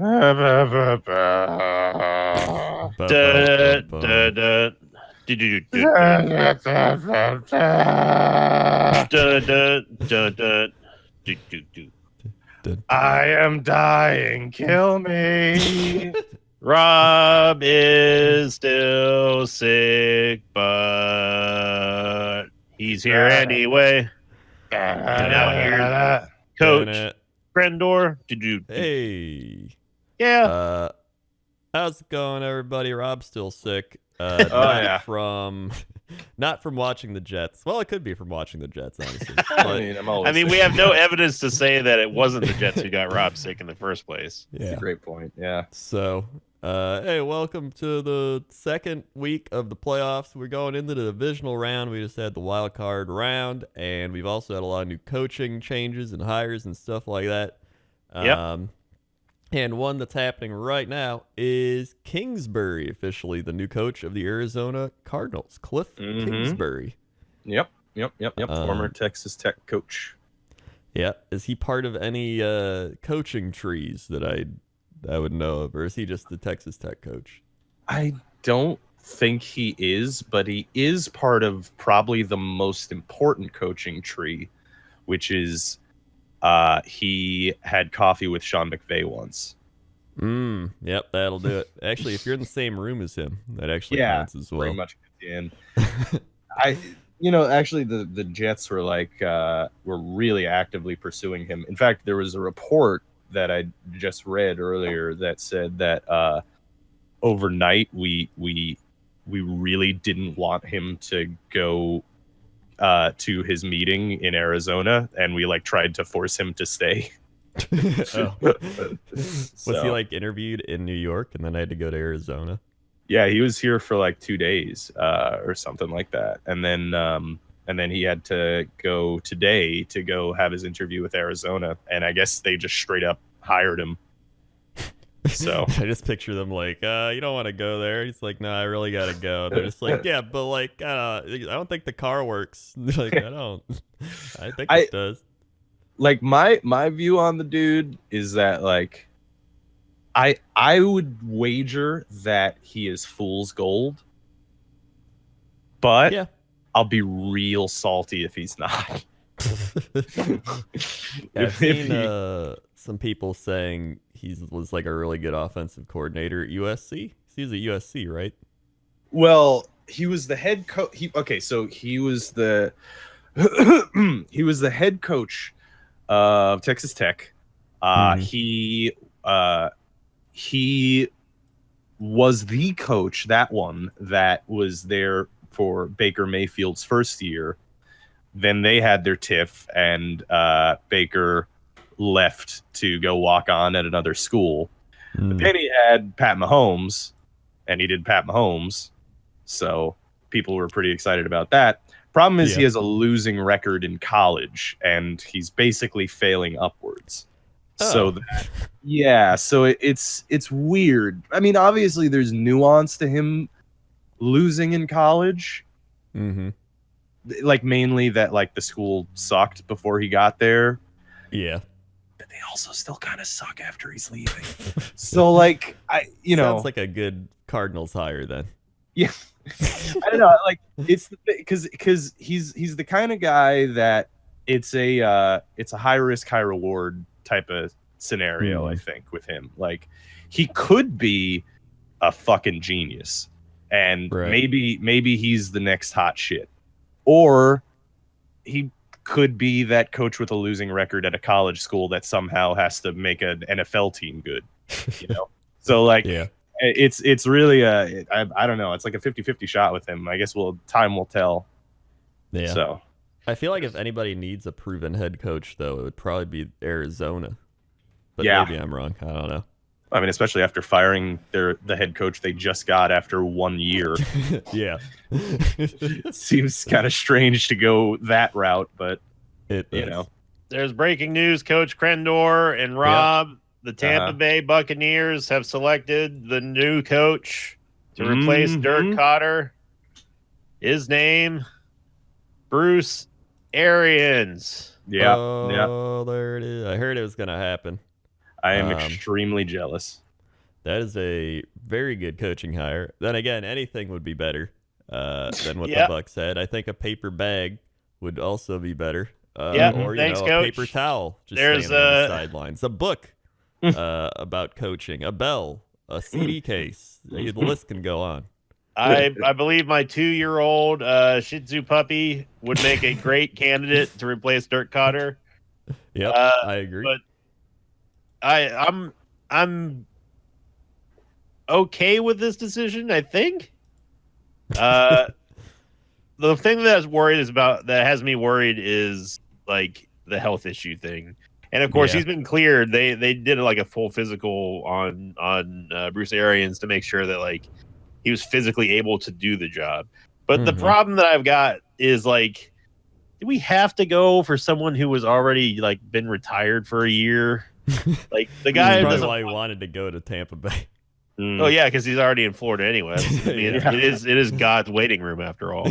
I am dying. Kill me. Rob is still sick, but he's here anyway. And now here's Coach Crendor. Hey. Yeah. How's it going, everybody? Rob's still sick. yeah. Not from watching the Jets. Well, it could be from watching the Jets, honestly. I mean, we have no evidence to say that it wasn't the Jets who got Rob sick in the first place. Yeah. That's a great point. Yeah. So, hey, welcome to the second week of the playoffs. We're going into the divisional round. We just had the wild card round, and we've also had a lot of new coaching changes and hires and stuff like that. Yep. And one that's happening right now is Kingsbury, officially the new coach of the Arizona Cardinals, Cliff Kingsbury. Yep. Former Texas Tech coach. Yeah. Is he part of any coaching trees that I would know of, or is he just the Texas Tech coach? I don't think he is, but he is part of probably the most important coaching tree, which is he had coffee with Sean McVay once. Yep, that'll do it. Actually, if you're in the same room as him, that actually counts as well. Pretty much. And actually the Jets were were really actively pursuing him. In fact, there was a report that I just read earlier that said that overnight we really didn't want him to go to his meeting in Arizona, and we tried to force him to stay. Was he interviewed in New York and then I had to go to Arizona? Yeah, he was here for 2 days or something like that, and then he had to go today to go have his interview with Arizona, and I guess they just straight up hired him. So I just picture them you don't want to go there. He's like, no, I really gotta go. They're just like, yeah, but I don't think the car works. I don't. I think it does. My view on the dude is that I would wager that he is fool's gold, but yeah, I'll be real salty if he's not. I've seen some people saying he was a really good offensive coordinator at USC. He was at USC, right? Well, he was the head coach. So he was the he was the head coach of Texas Tech. He was the coach, that was there for Baker Mayfield's first year. Then they had their tiff, and Baker left to go walk on at another school. But then he had Pat Mahomes, and he did Pat Mahomes. So people were pretty excited about that. Problem is he has a losing record in college, and he's basically failing upwards. So it's weird. I mean, obviously there's nuance to him losing in college. Mm-hmm. Mainly that the school sucked before he got there. Yeah. But they also still kind of suck after he's leaving. So sounds like a good Cardinals hire then. Yeah. I don't know. It's because he's the kind of guy that it's a high risk, high reward type of scenario. I think with him, he could be a fucking genius, and maybe he's the next hot shit, or he could be that coach with a losing record at a college school that somehow has to make an NFL team good. So it's really I don't know. It's like a 50-50 shot with him. I guess time will tell. Yeah. So I feel like if anybody needs a proven head coach, though, it would probably be Arizona. But maybe I'm wrong. I don't know. I mean, especially after firing the head coach they just got after 1 year. Yeah. It seems kind of strange to go that route, but There's breaking news. Coach Crendor and Rob, the Tampa Bay Buccaneers, have selected the new coach to replace Dirk Cotter. His name, Bruce Arians. Yeah. Oh, there it is. I heard it was going to happen. I am extremely jealous. That is a very good coaching hire. Then again, anything would be better than what the Bucs had. I think a paper bag would also be better. Or thanks, a Coach. paper towel just standing on the sidelines. A book about coaching. A bell. A CD case. The list can go on. I believe my 2-year-old Shih Tzu puppy would make a great candidate to replace Dirk Cotter. Yep, I agree. But I'm okay with this decision, I think. The thing that has me worried is like the health issue thing. And of course, he's been cleared. They did like a full physical on Bruce Arians to make sure that like he was physically able to do the job. But the problem that I've got is like, do we have to go for someone who was already like been retired for a year? Like the guy That's why he wanted to go to Tampa Bay. Oh yeah, because he's already in Florida anyway. I mean, it is God's waiting room after all.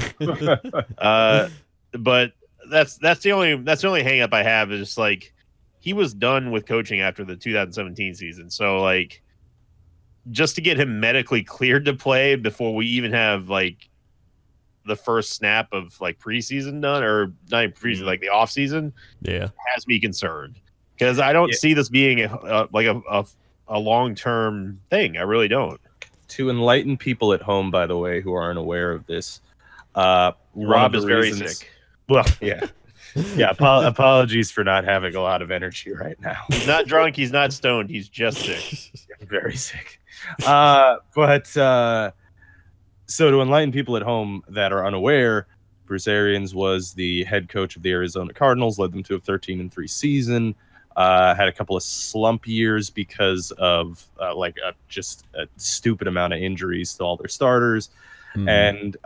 But that's the only hang up I have is just like he was done with coaching after the 2017 season. So like just to get him medically cleared to play before we even have like the first snap of like preseason done, or not even preseason, like the off season, has me concerned because I don't see this being a long-term thing. I really don't. To enlighten people at home, by the way, who aren't aware of this, Rob is very sick. Well, yeah. Apologies for not having a lot of energy right now. He's not drunk. He's not stoned. He's just sick. Very sick. So to enlighten people at home that are unaware, Bruce Arians was the head coach of the Arizona Cardinals, led them to a 13-3 season. Had a couple of slump years because of just a stupid amount of injuries to all their starters. And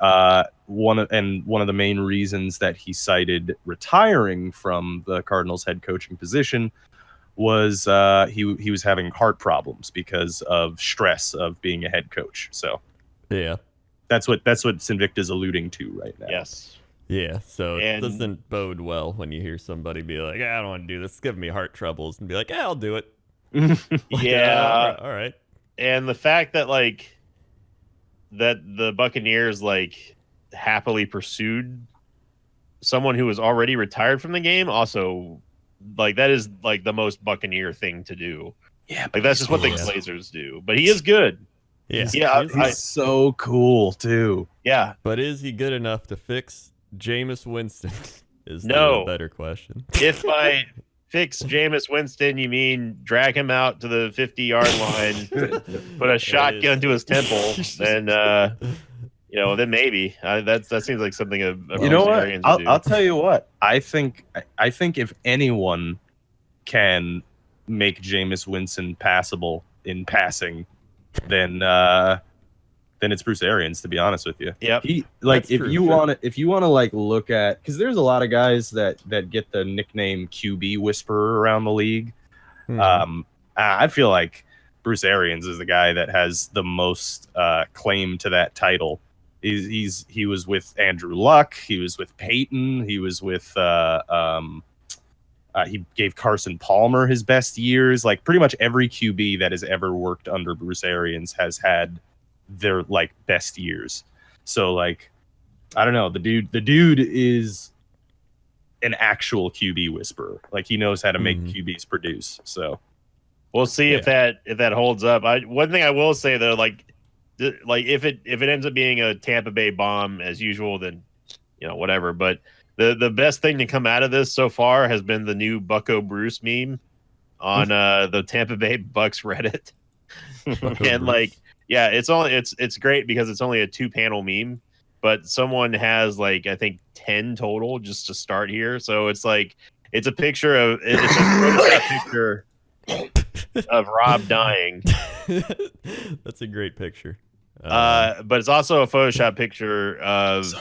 one of the main reasons that he cited retiring from the Cardinals head coaching position was he was having heart problems because of stress of being a head coach. So that's what Sinvicta's alluding to right now. Yes. Yeah, so it doesn't bode well when you hear somebody be like, I don't want to do this, it's giving me heart troubles, and be like, I'll do it. All right. And the fact that like that the Buccaneers like happily pursued someone who was already retired from the game, also like that is like the most Buccaneer thing to do. Yeah, like that's just what the Glazers do. But he is good. He's so cool too. Yeah, but is he good enough to fix Jameis Winston? Is the better question. If by fix Jameis Winston you mean drag him out to the 50-yard line, put a shotgun to his temple, then then maybe that seems like something a you know what? I'll tell you what. I think if anyone can make Jameis Winston passable in passing, then it's Bruce Arians, to be honest with you. Yeah. If you want to like look at, because there's a lot of guys that get the nickname QB whisperer around the league. I feel like Bruce Arians is the guy that has the most claim to that title. He was with Andrew Luck, he was with Peyton, he was with he gave Carson Palmer his best years. Like pretty much every QB that has ever worked under Bruce Arians has had their like best years. So like I don't know, the dude is an actual QB whisperer. Like he knows how to make QBs produce. So we'll see if that holds up. One thing I will say though, like if it ends up being a Tampa Bay bomb as usual, then whatever. But the best thing to come out of this so far has been the new Bucko Bruce meme on the Tampa Bay Bucks Reddit. And like it's great because it's only a 2-panel meme, but someone has like I think 10 total just to start here. So it's like it's a picture of it's a Photoshop picture of Rob dying. That's a great picture. But it's also a Photoshop picture of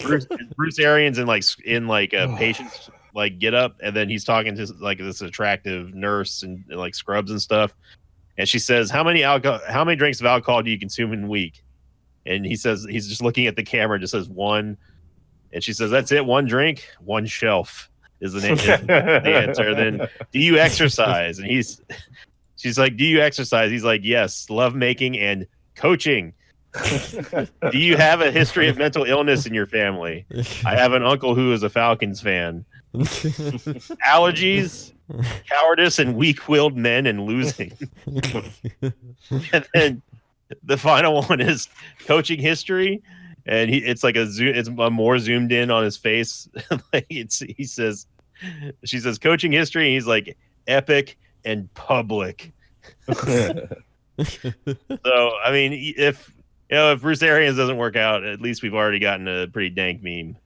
Bruce Arians in a patient's like get up, and then he's talking to like this attractive nurse and like scrubs and stuff. And she says, how many drinks of alcohol do you consume in a week? And he says, he's just looking at the camera and just says 1. And she says, that's it, 1 drink, 1 shelf. is the answer. Then do you exercise? And she's like, do you exercise? He's like, yes, love making and coaching. Do you have a history of mental illness in your family? I have an uncle who is a Falcons fan. Allergies, cowardice, and weak-willed men and losing. And then the final one is coaching history, and it's like it's a more zoomed in on his face. Like she says coaching history, and he's like epic and public. So I mean, if Bruce Arians doesn't work out, at least we've already gotten a pretty dank meme.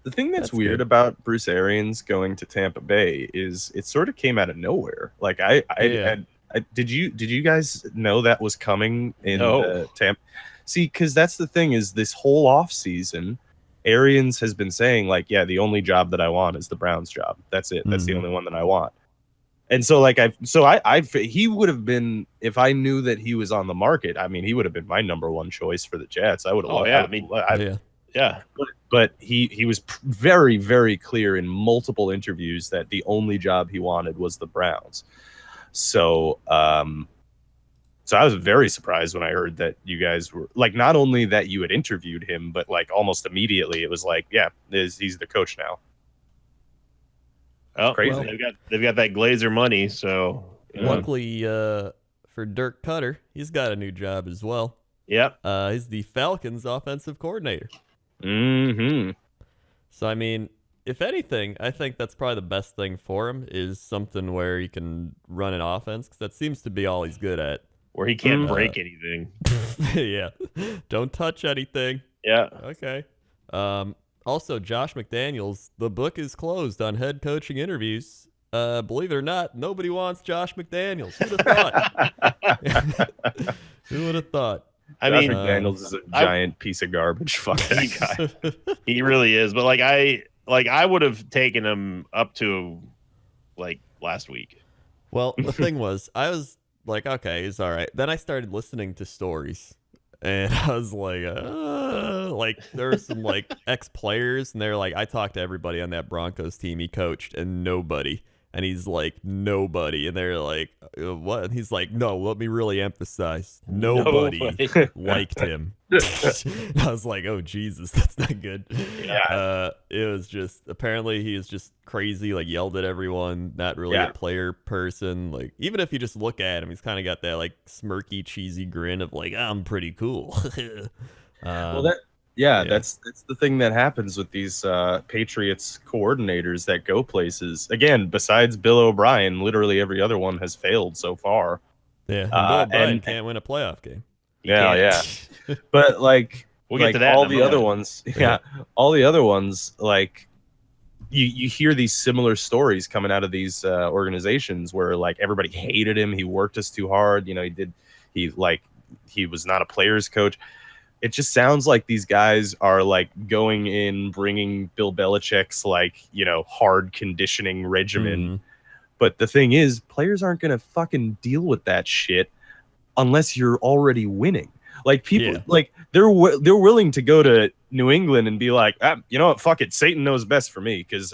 The thing that's weird about Bruce Arians going to Tampa Bay is it sort of came out of nowhere. Like did you guys know that was coming in Tampa? See, because that's the thing is this whole offseason, Arians has been saying like, yeah, the only job that I want is the Browns job. That's it. That's the only one that I want. And so like he would have been, if I knew that he was on the market, I mean, he would have been my number one choice for the Jets. I would have. Yeah. But he was very, very clear in multiple interviews that the only job he wanted was the Browns. So so I was very surprised when I heard that you guys were like, not only that you had interviewed him, but like almost immediately it was like, yeah, he's the coach now. Oh, crazy. Well, they've got that Glazer money, so luckily for Dirk Cutter, he's got a new job as well. Yep. He's the Falcons offensive coordinator. Mm-hmm. So I mean, if anything, I think that's probably the best thing for him is something where he can run an offense, because that seems to be all he's good at. Where he can't break anything. Yeah. Don't touch anything. Yeah. Okay. Also, Josh McDaniels, the book is closed on head coaching interviews. Believe it or not, nobody wants Josh McDaniels. Who would have thought? Who would have thought? I mean, McDaniels is a giant piece of garbage. Fuck that guy. He really is. But I would have taken him up to like last week. Well, the thing was, I was like, okay, he's all right. Then I started listening to stories, and I was like there were some like ex-players, and they're like, I talked to everybody on that Broncos team he coached, and nobody. And he's like, nobody. And they're like, what? And he's like, no, let me really emphasize. Nobody liked him. And I was like, oh, Jesus, that's not good. Yeah. It was just, apparently he is just crazy, like yelled at everyone, not really a player person. Like, even if you just look at him, he's kind of got that like smirky, cheesy grin of like, I'm pretty cool. That's the thing that happens with these Patriots coordinators that go places. Again, besides Bill O'Brien, literally every other one has failed so far. Yeah, and Bill O'Brien can't win a playoff game. Yeah. But like, we'll get to that. All the other ones, all the other ones, like you hear these similar stories coming out of these organizations where like everybody hated him. He worked us too hard. You know, he was not a player's coach. It just sounds like these guys are like going in, bringing Bill Belichick's like, hard conditioning regimen. Mm-hmm. But the thing is, players aren't going to fucking deal with that shit unless you're already winning. Like people, like they're willing to go to New England and be like, you know what, fuck it, Satan knows best for me because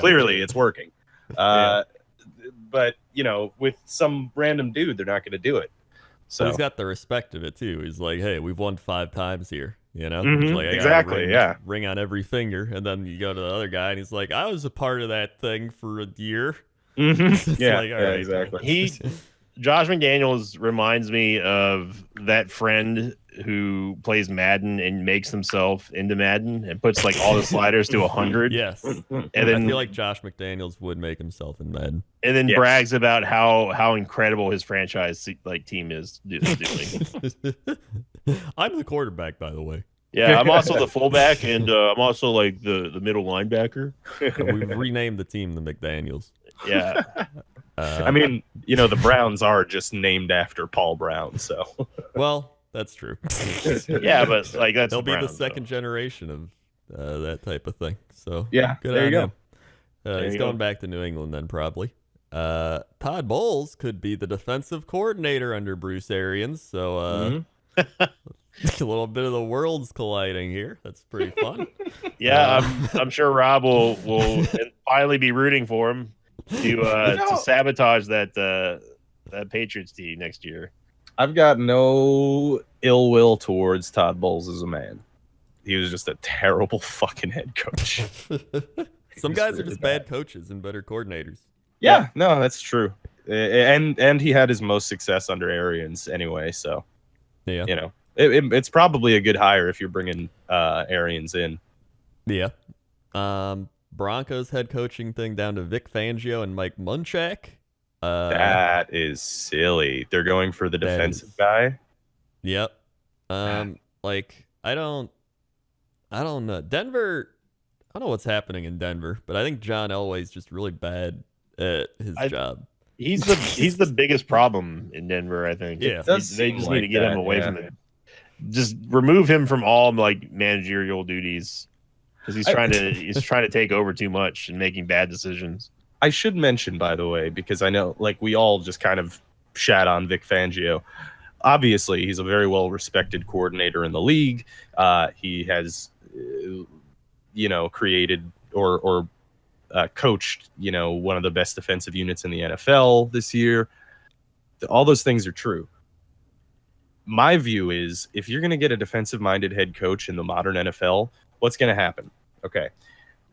clearly it's working. But with some random dude, they're not going to do it. So he's got the respect of it too. He's like, hey, we've won 5 times here, Mm-hmm. Like, exactly, ring on every finger. And then you go to the other guy and he's like, I was a part of that thing for a year. Mm-hmm. Like, all right, exactly. Josh McDaniels reminds me of that friend who plays Madden and makes himself into Madden and puts like all the sliders to 100. Yes. And then I feel like Josh McDaniels would make himself in Madden. And then brags about how incredible his franchise team is doing. I'm the quarterback, by the way. Yeah, I'm also the fullback, and I'm also like the middle linebacker. We've renamed the team the McDaniels. Yeah. I mean, the Browns are just named after Paul Brown, so. Well, that's true. Yeah, but like they'll be the second generation of that type of thing. So yeah, good there you on him. He's going back to New England then probably. Todd Bowles could be the defensive coordinator under Bruce Arians. So a little bit of the worlds colliding here. That's pretty fun. Yeah, I'm sure Rob will finally be rooting for him to sabotage that Patriots team next year. I've got no ill will towards Todd Bowles as a man. He was just a terrible fucking head coach. Some guys are just bad coaches and better coordinators. Yeah, no, that's true. And he had his most success under Arians anyway, so yeah, you know, it's probably a good hire if you're bringing Arians in. Yeah. Broncos head coaching thing down to Vic Fangio and Mike Munchak. That is silly. They're going for the defensive guy. Yep. Like I don't know. Denver, I don't know what's happening in Denver, but I think John Elway's just really bad at his job. He's the biggest problem in Denver, I think. Yeah. They just need to get him away from it. Just remove him from all like managerial duties because he's trying to take over too much and making bad decisions. I should mention, by the way, because I know like we all just kind of shat on Vic Fangio. Obviously, he's a very well-respected coordinator in the league. He has, created or coached, one of the best defensive units in the NFL this year. All those things are true. My view is if you're going to get a defensive-minded head coach in the modern NFL, what's going to happen? Okay.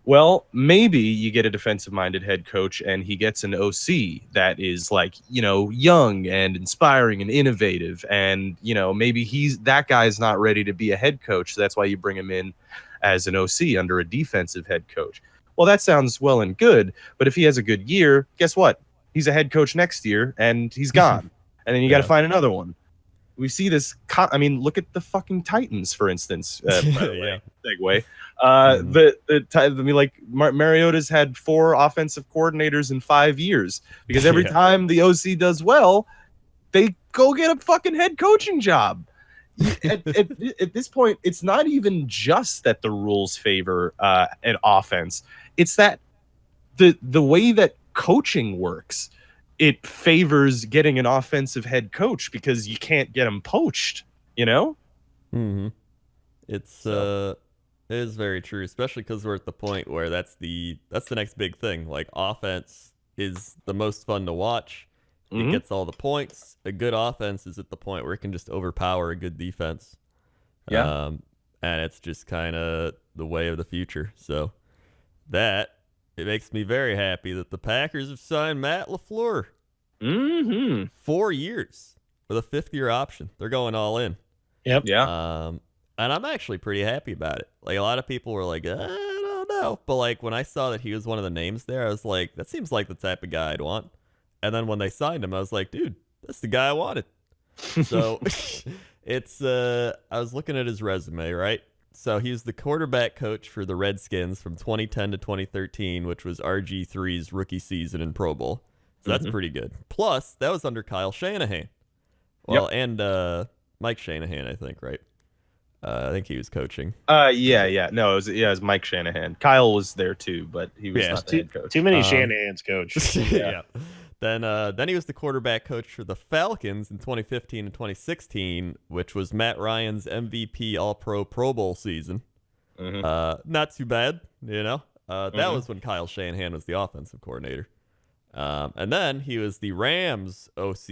Well, maybe you get a defensive-minded head coach and he gets an OC that is like, young and inspiring and innovative. And, maybe that guy's not ready to be a head coach. So that's why you bring him in as an OC under a defensive head coach. Well, that sounds well and good. But if he has a good year, guess what? He's a head coach next year and he's gone. And then you got to find another one. We see this. Look at the fucking Titans, for instance. By the way, segue. Mariota's had 4 offensive coordinators in 5 years because every time the OC does well, they go get a fucking head coaching job. At this point, it's not even just that the rules favor an offense. It's that the way that coaching works. It favors getting an offensive head coach because you can't get him poached, Mm-hmm. It is very true, especially because we're at the point where that's the next big thing. Like offense is the most fun to watch. It gets all the points. A good offense is at the point where it can just overpower a good defense. Yeah. And it's just kind of the way of the future. So it makes me very happy that the Packers have signed Matt LaFleur. 4 years with a 5th-year option. They're going all in. Yep. Yeah. And I'm actually pretty happy about it. Like a lot of people were like, I don't know. But like when I saw that he was one of the names there, I was like, that seems like the type of guy I'd want. And then when they signed him, I was like, dude, that's the guy I wanted. So I was looking at his resume, right? So he was the quarterback coach for the Redskins from 2010 to 2013, which was RG3's rookie season in Pro Bowl. So that's pretty good. Plus, that was under Kyle Shanahan. Well, and Mike Shanahan, I think, right? I think he was coaching. Yeah. No, it was Mike Shanahan. Kyle was there too, but he was not the head coach. Too many Shanahans, coach. Yeah. Then he was the quarterback coach for the Falcons in 2015 and 2016, which was Matt Ryan's MVP All-Pro Pro Bowl season. Not too bad, That was when Kyle Shanahan was the offensive coordinator. And then he was the Rams OC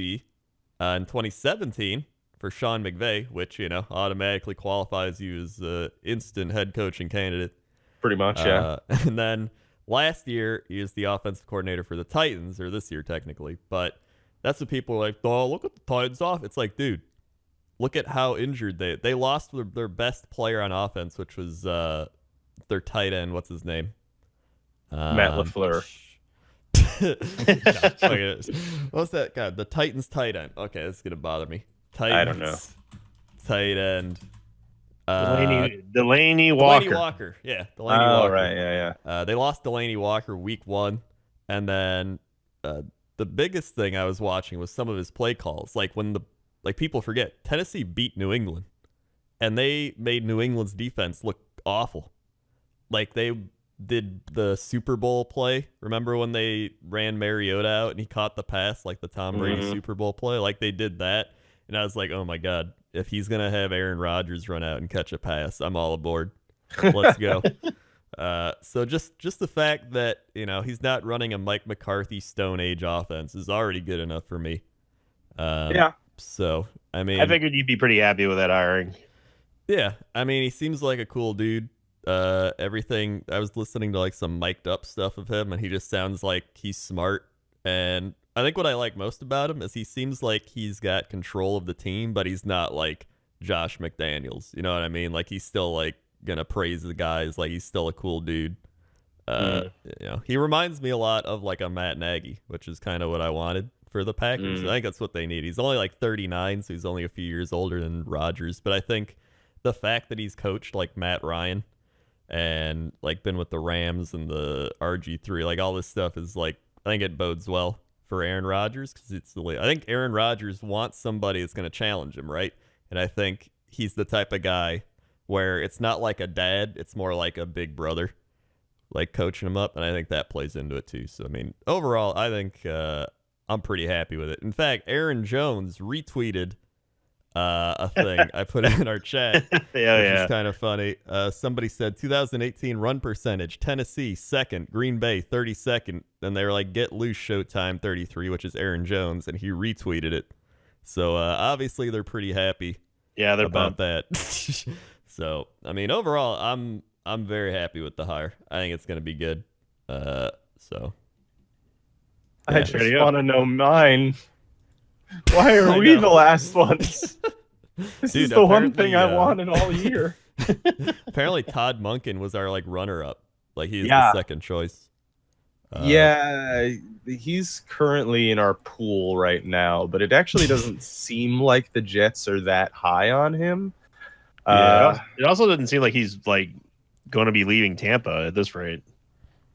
in 2017 for Sean McVay, which, automatically qualifies you as an instant head coaching candidate. Pretty much, yeah. And then last year, he was the offensive coordinator for the Titans, or this year technically. But that's what people are like, oh, look at the Titans off. It's like, dude, look at how injured they lost their best player on offense, which was their tight end. What's his name? Matt LaFleur. What's that? God, the Titans tight end. Okay, this is going to bother me. Titans, I don't know. Tight end. Delaney Walker. Delaney Walker. Yeah, Delaney Walker. Right, yeah. They lost Delaney Walker week 1. And then the biggest thing I was watching was some of his play calls. Like when people forget, Tennessee beat New England. And they made New England's defense look awful. Like they did the Super Bowl play. Remember when they ran Mariota out and he caught the pass, like the Tom Brady Super Bowl play? Like they did that. And I was like, oh my God, if he's going to have Aaron Rodgers run out and catch a pass, I'm all aboard. Let's go. So just the fact that he's not running a Mike McCarthy Stone Age offense is already good enough for me. Yeah. So I mean, I figured you'd be pretty happy with that hiring. Yeah, I mean, he seems like a cool dude. Everything I was listening to like some mic'd up stuff of him, and he just sounds like he's smart. And I think what I like most about him is he seems like he's got control of the team, but he's not like Josh McDaniels. You know what I mean? Like he's still like gonna praise the guys. Like he's still a cool dude. He reminds me a lot of like a Matt Nagy, which is kind of what I wanted for the Packers. I think that's what they need. He's only like 39, so he's only a few years older than Rodgers. But I think the fact that he's coached like Matt Ryan and like been with the Rams and the RG3, like all this stuff is like, I think it bodes well for Aaron Rodgers because I think Aaron Rodgers wants somebody that's going to challenge him, right? And I think he's the type of guy where it's not like a dad, it's more like a big brother, like coaching him up, and I think that plays into it too. So I mean, overall, I think I'm pretty happy with it. In fact, Aaron Jones retweeted a thing I put in our chat, which is kind of funny. Somebody said 2018 run percentage, Tennessee 2nd, Green Bay 32nd, and they were like get loose Showtime 33, which is Aaron Jones, and he retweeted it. So obviously they're pretty happy. Yeah, they're about pumped. that. So I mean, overall, I'm very happy with the hire. I think it's going to be good. So I just want to know mine. Why are we the last ones? This is the one thing I wanted all year. Apparently, Todd Monken was our like runner-up. Like he's the second choice. He's currently in our pool right now, but it actually doesn't seem like the Jets are that high on him. It also doesn't seem like he's like going to be leaving Tampa at this rate.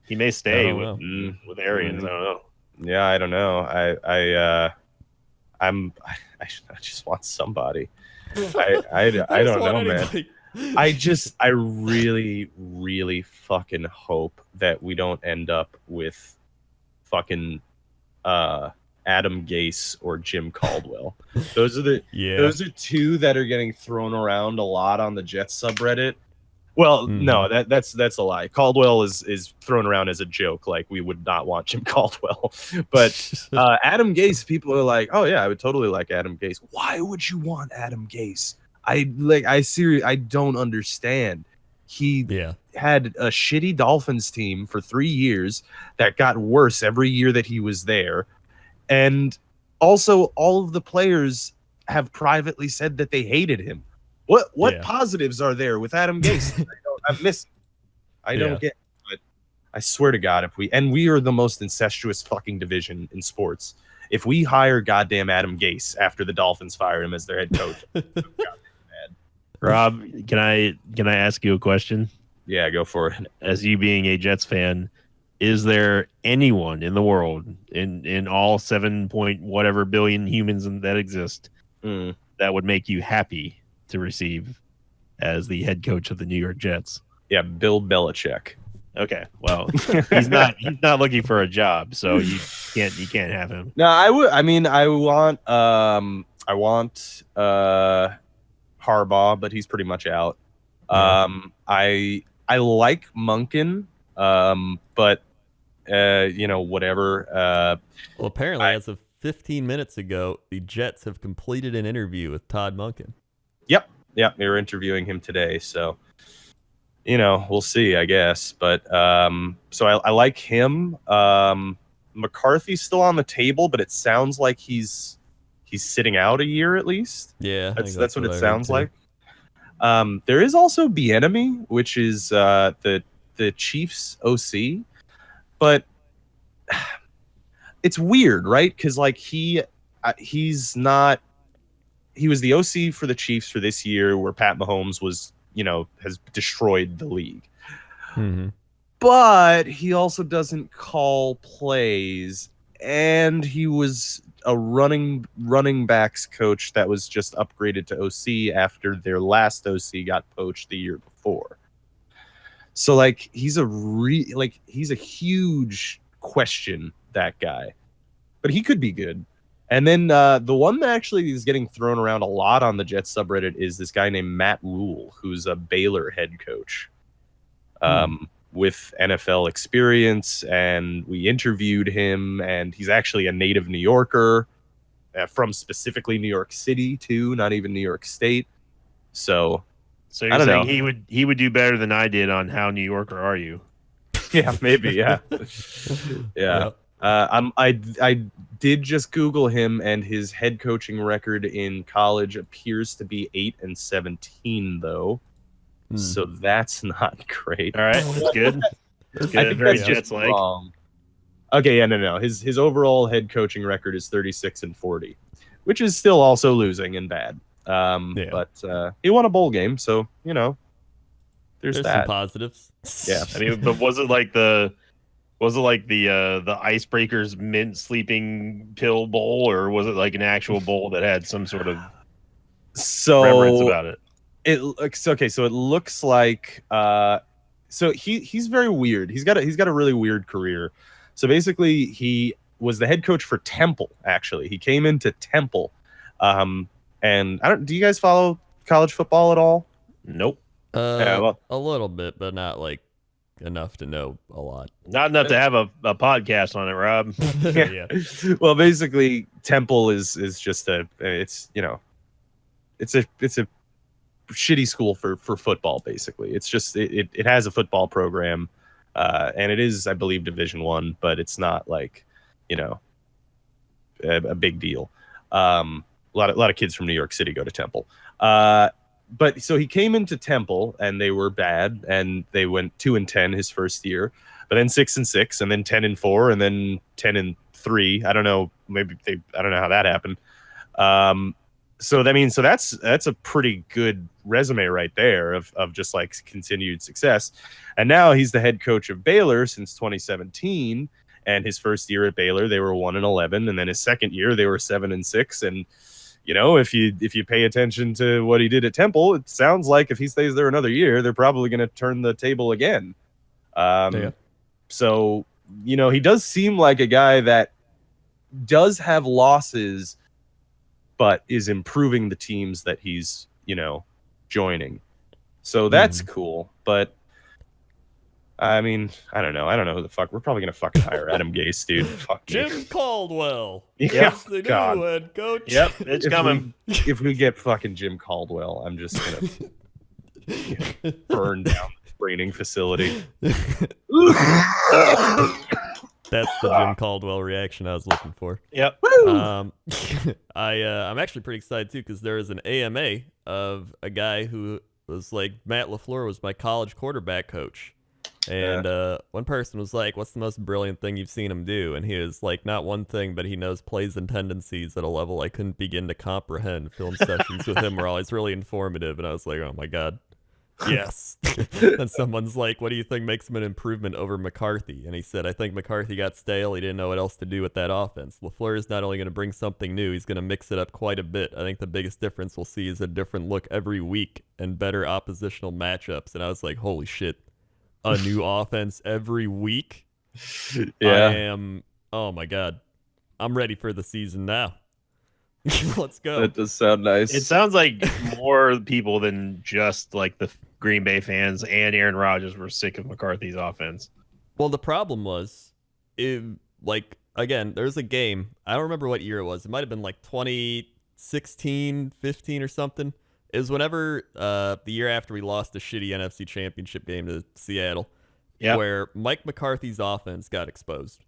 He may stay with Arians. I don't know. Yeah, I don't know. I just want somebody. I don't know, man. I really, really fucking hope that we don't end up with fucking Adam Gase or Jim Caldwell. Those are two that are getting thrown around a lot on the Jets subreddit. Well, no, that's a lie. Caldwell is thrown around as a joke. Like we would not want Jim Caldwell, but Adam Gase, people are like, oh yeah, I would totally like Adam Gase. Why would you want Adam Gase? I don't understand. He had a shitty Dolphins team for 3 years that got worse every year that he was there, and also all of the players have privately said that they hated him. What positives are there with Adam Gase? I'm missing. I don't get. But I swear to God, we are the most incestuous fucking division in sports. If we hire goddamn Adam Gase after the Dolphins fire him as their head coach, Rob, can I ask you a question? Yeah, go for it. As you being a Jets fan, is there anyone in the world in all 7 point whatever billion humans that exist that would make you happy to receive as the head coach of the New York Jets? Yeah, Bill Belichick. Okay, well, he's not looking for a job, so you can't have him. No, I would. I mean, I want Harbaugh, but he's pretty much out. I like Monken, but whatever. Well, apparently, as of 15 minutes ago, the Jets have completed an interview with Todd Monken. Yep, they were interviewing him today, so we'll see, I guess. But so I like him. McCarthy's still on the table, but it sounds like he's sitting out a year at least. Yeah, that's what it sounds like. There is also Bieniemy, which is the Chiefs OC, but it's weird, right? Because like he's not. He was the OC for the Chiefs for this year, where Pat Mahomes was, has destroyed the league. But he also doesn't call plays, and he was a running backs coach that was just upgraded to OC after their last OC got poached the year before. So like he's a huge question, that guy, but he could be good. And then the one that actually is getting thrown around a lot on the Jets subreddit is this guy named Matt Rule, who's a Baylor head coach. with NFL experience, and we interviewed him, and he's actually a native New Yorker from specifically New York City too, not even New York State. So you're saying he would do better than I did on How New Yorker Are You? Yeah, maybe. Yeah. Yeah. I did just Google him, and his head coaching record in college appears to be 8-17, though. So that's not great. All right, that's good. That's good. I think Very that's just Jets-like. wrong. Okay, yeah, no. His overall head coaching record is 36-40, which is still also losing and bad. But he won a bowl game, so there's that. Some positives. Yeah, I mean, but was it like the Icebreakers mint sleeping pill bowl, or was it like an actual bowl that had some sort of reverence about it? It looks okay. So it looks like so he's very weird. He's got a really weird career. So basically, he was the head coach for Temple. Actually, he came into Temple, and do you guys follow college football at all? Nope. A little bit, but not like enough to know a lot. Not enough to have a podcast on it, Rob. Yeah. Well, basically, Temple is just it's a shitty school for football. Basically, it's just it has a football program, and it is, I believe, Division I, but it's not like a big deal. A lot of kids from New York City go to Temple. But so he came into Temple, and they were bad, and they went 2-10 his first year, but then 6-6, and then 10-4, and then 10-3. I don't know. I don't know how that happened. So that's a pretty good resume right there of just like continued success. And now he's the head coach of Baylor since 2017. And his first year at Baylor, they were 1-11, and then his second year they were 7-6. And if you pay attention to what he did at Temple, it sounds like if he stays there another year, they're probably going to turn the table again. So he does seem like a guy that does have losses, but is improving the teams that he's joining. So that's cool. But I mean, I don't know who the fuck. We're probably gonna fucking hire Adam Gase, dude. Fuck me. Jim Caldwell. Yeah, Yes, the God. new head coach. Yep, it's coming. If we get fucking Jim Caldwell, I'm just gonna burn down the training facility. That's the Jim Caldwell reaction I was looking for. Yep. I'm actually pretty excited too, because there is an AMA of a guy who was like, Matt LaFleur was my college quarterback coach. And one person was like, what's the most brilliant thing you've seen him do? And he was like, not one thing, but he knows plays and tendencies at a level I couldn't begin to comprehend. Film sessions with him were always really informative. And I was like, oh my God. Yes. And someone's like, what do you think makes him an improvement over McCarthy? And he said, I think McCarthy got stale. He didn't know what else to do with that offense. LaFleur is not only going to bring something new, he's going to mix it up quite a bit. I think the biggest difference we'll see is a different look every week and better oppositional matchups. And I was like, holy shit. A new offense every week? Yeah. Oh my God. I'm ready for the season now. Let's go. That does sound nice. It sounds like more people than just like the Green Bay fans and Aaron Rodgers were sick of McCarthy's offense. Well, the problem was, again, there's a game. I don't remember what year it was. It might have been like 2016, 15 or something. It was whenever the year after we lost the shitty NFC Championship game to Seattle, where Mike McCarthy's offense got exposed,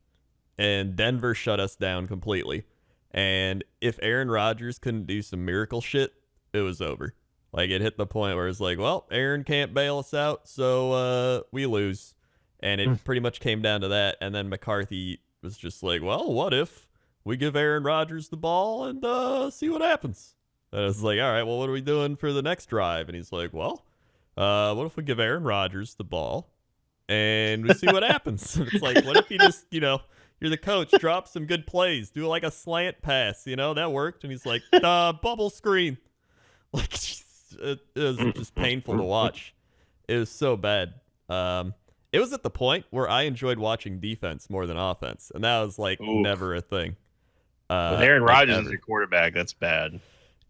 and Denver shut us down completely. And if Aaron Rodgers couldn't do some miracle shit, it was over. Like, it hit the point where it's like, well, Aaron can't bail us out, so we lose. And it pretty much came down to that. And then McCarthy was just like, well, what if we give Aaron Rodgers the ball and see what happens? And I was like, all right, well, what are we doing for the next drive? And he's like, well, what if we give Aaron Rodgers the ball and we see what happens? It's like, what if you just, you're the coach, drop some good plays, do like a slant pass, that worked. And he's like, bubble screen. Like, it was just painful to watch. It was so bad. It was at the point where I enjoyed watching defense more than offense. And that was like never a thing. With Aaron Rodgers as your quarterback, that's bad.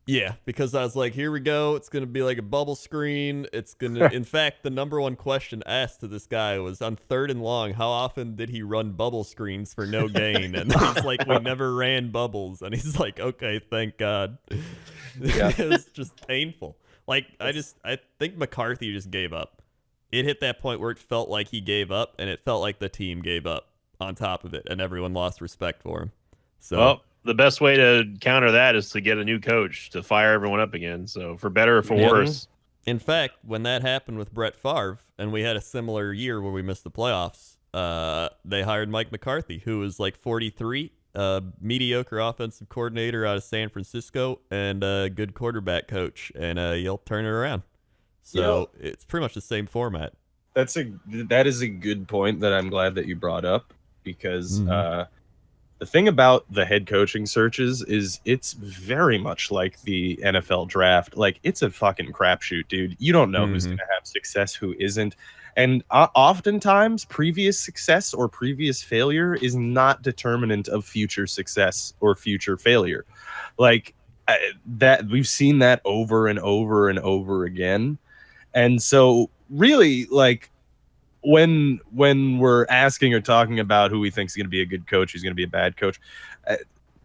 Yeah, because I was like, here we go. It's going to be like a bubble screen. It's going to, in fact, the number one question asked to this guy was on 3rd and long, how often did he run bubble screens for no gain? And he's like, we never ran bubbles. And he's like, okay, thank God. Yeah. It was just painful. Like, I think McCarthy just gave up. It hit that point where it felt like he gave up, and it felt like the team gave up on top of it, and everyone lost respect for him. So. Well, the best way to counter that is to get a new coach to fire everyone up again. So for better or for worse. In fact, when that happened with Brett Favre, and we had a similar year where we missed the playoffs, they hired Mike McCarthy, who was like 43, mediocre offensive coordinator out of San Francisco, and a good quarterback coach, and he'll turn it around. So it's pretty much the same format. That is a good point that I'm glad that you brought up, because the thing about the head coaching searches is it's very much like the NFL draft. Like, it's a fucking crapshoot, dude. You don't know who's going to have success, who isn't. And oftentimes, previous success or previous failure is not determinant of future success or future failure. Like, that we've seen that over and over and over again. And so, really, like, when we're asking or talking about who we think is going to be a good coach, who's going to be a bad coach,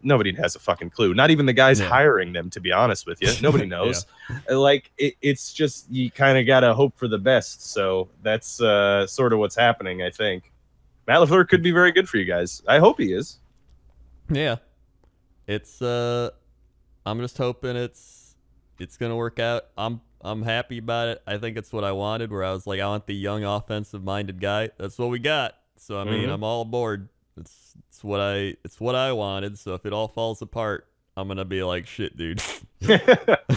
nobody has a fucking clue. Not even the guys hiring them, to be honest with you. Nobody knows. Like, it's just, you kind of got to hope for the best. So that's sort of what's happening, I think. Matt LaFleur could be very good for you guys. I hope he is. Yeah. It's I'm just hoping it's going to work out. I'm happy about it. I think it's what I wanted, where I was like, I want the young offensive-minded guy. That's what we got. So, I mean, I'm all aboard. It's what I wanted. So if it all falls apart, I'm going to be like, shit, dude. But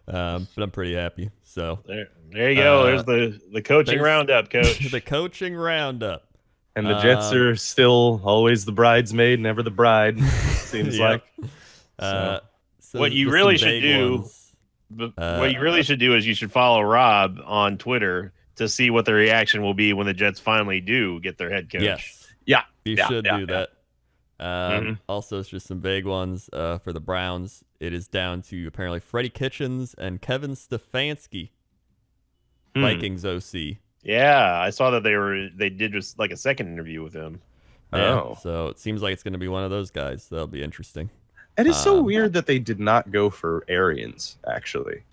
I'm pretty happy. So there you go. There's the coaching roundup, coach. The coaching roundup. And the Jets are still always the bridesmaid, never the bride, seems like. So what you really should do... what you really should do is you should follow Rob on Twitter to see what the reaction will be when the Jets finally do get their head coach. Yes. Yeah. You should do that. Also, it's just some vague ones for the Browns. It is down to apparently Freddie Kitchens and Kevin Stefanski, Vikings OC. Yeah, I saw that they did just like a second interview with him. Yeah, so it seems like it's going to be one of those guys. That'll be interesting. It is so weird that they did not go for Arians, actually.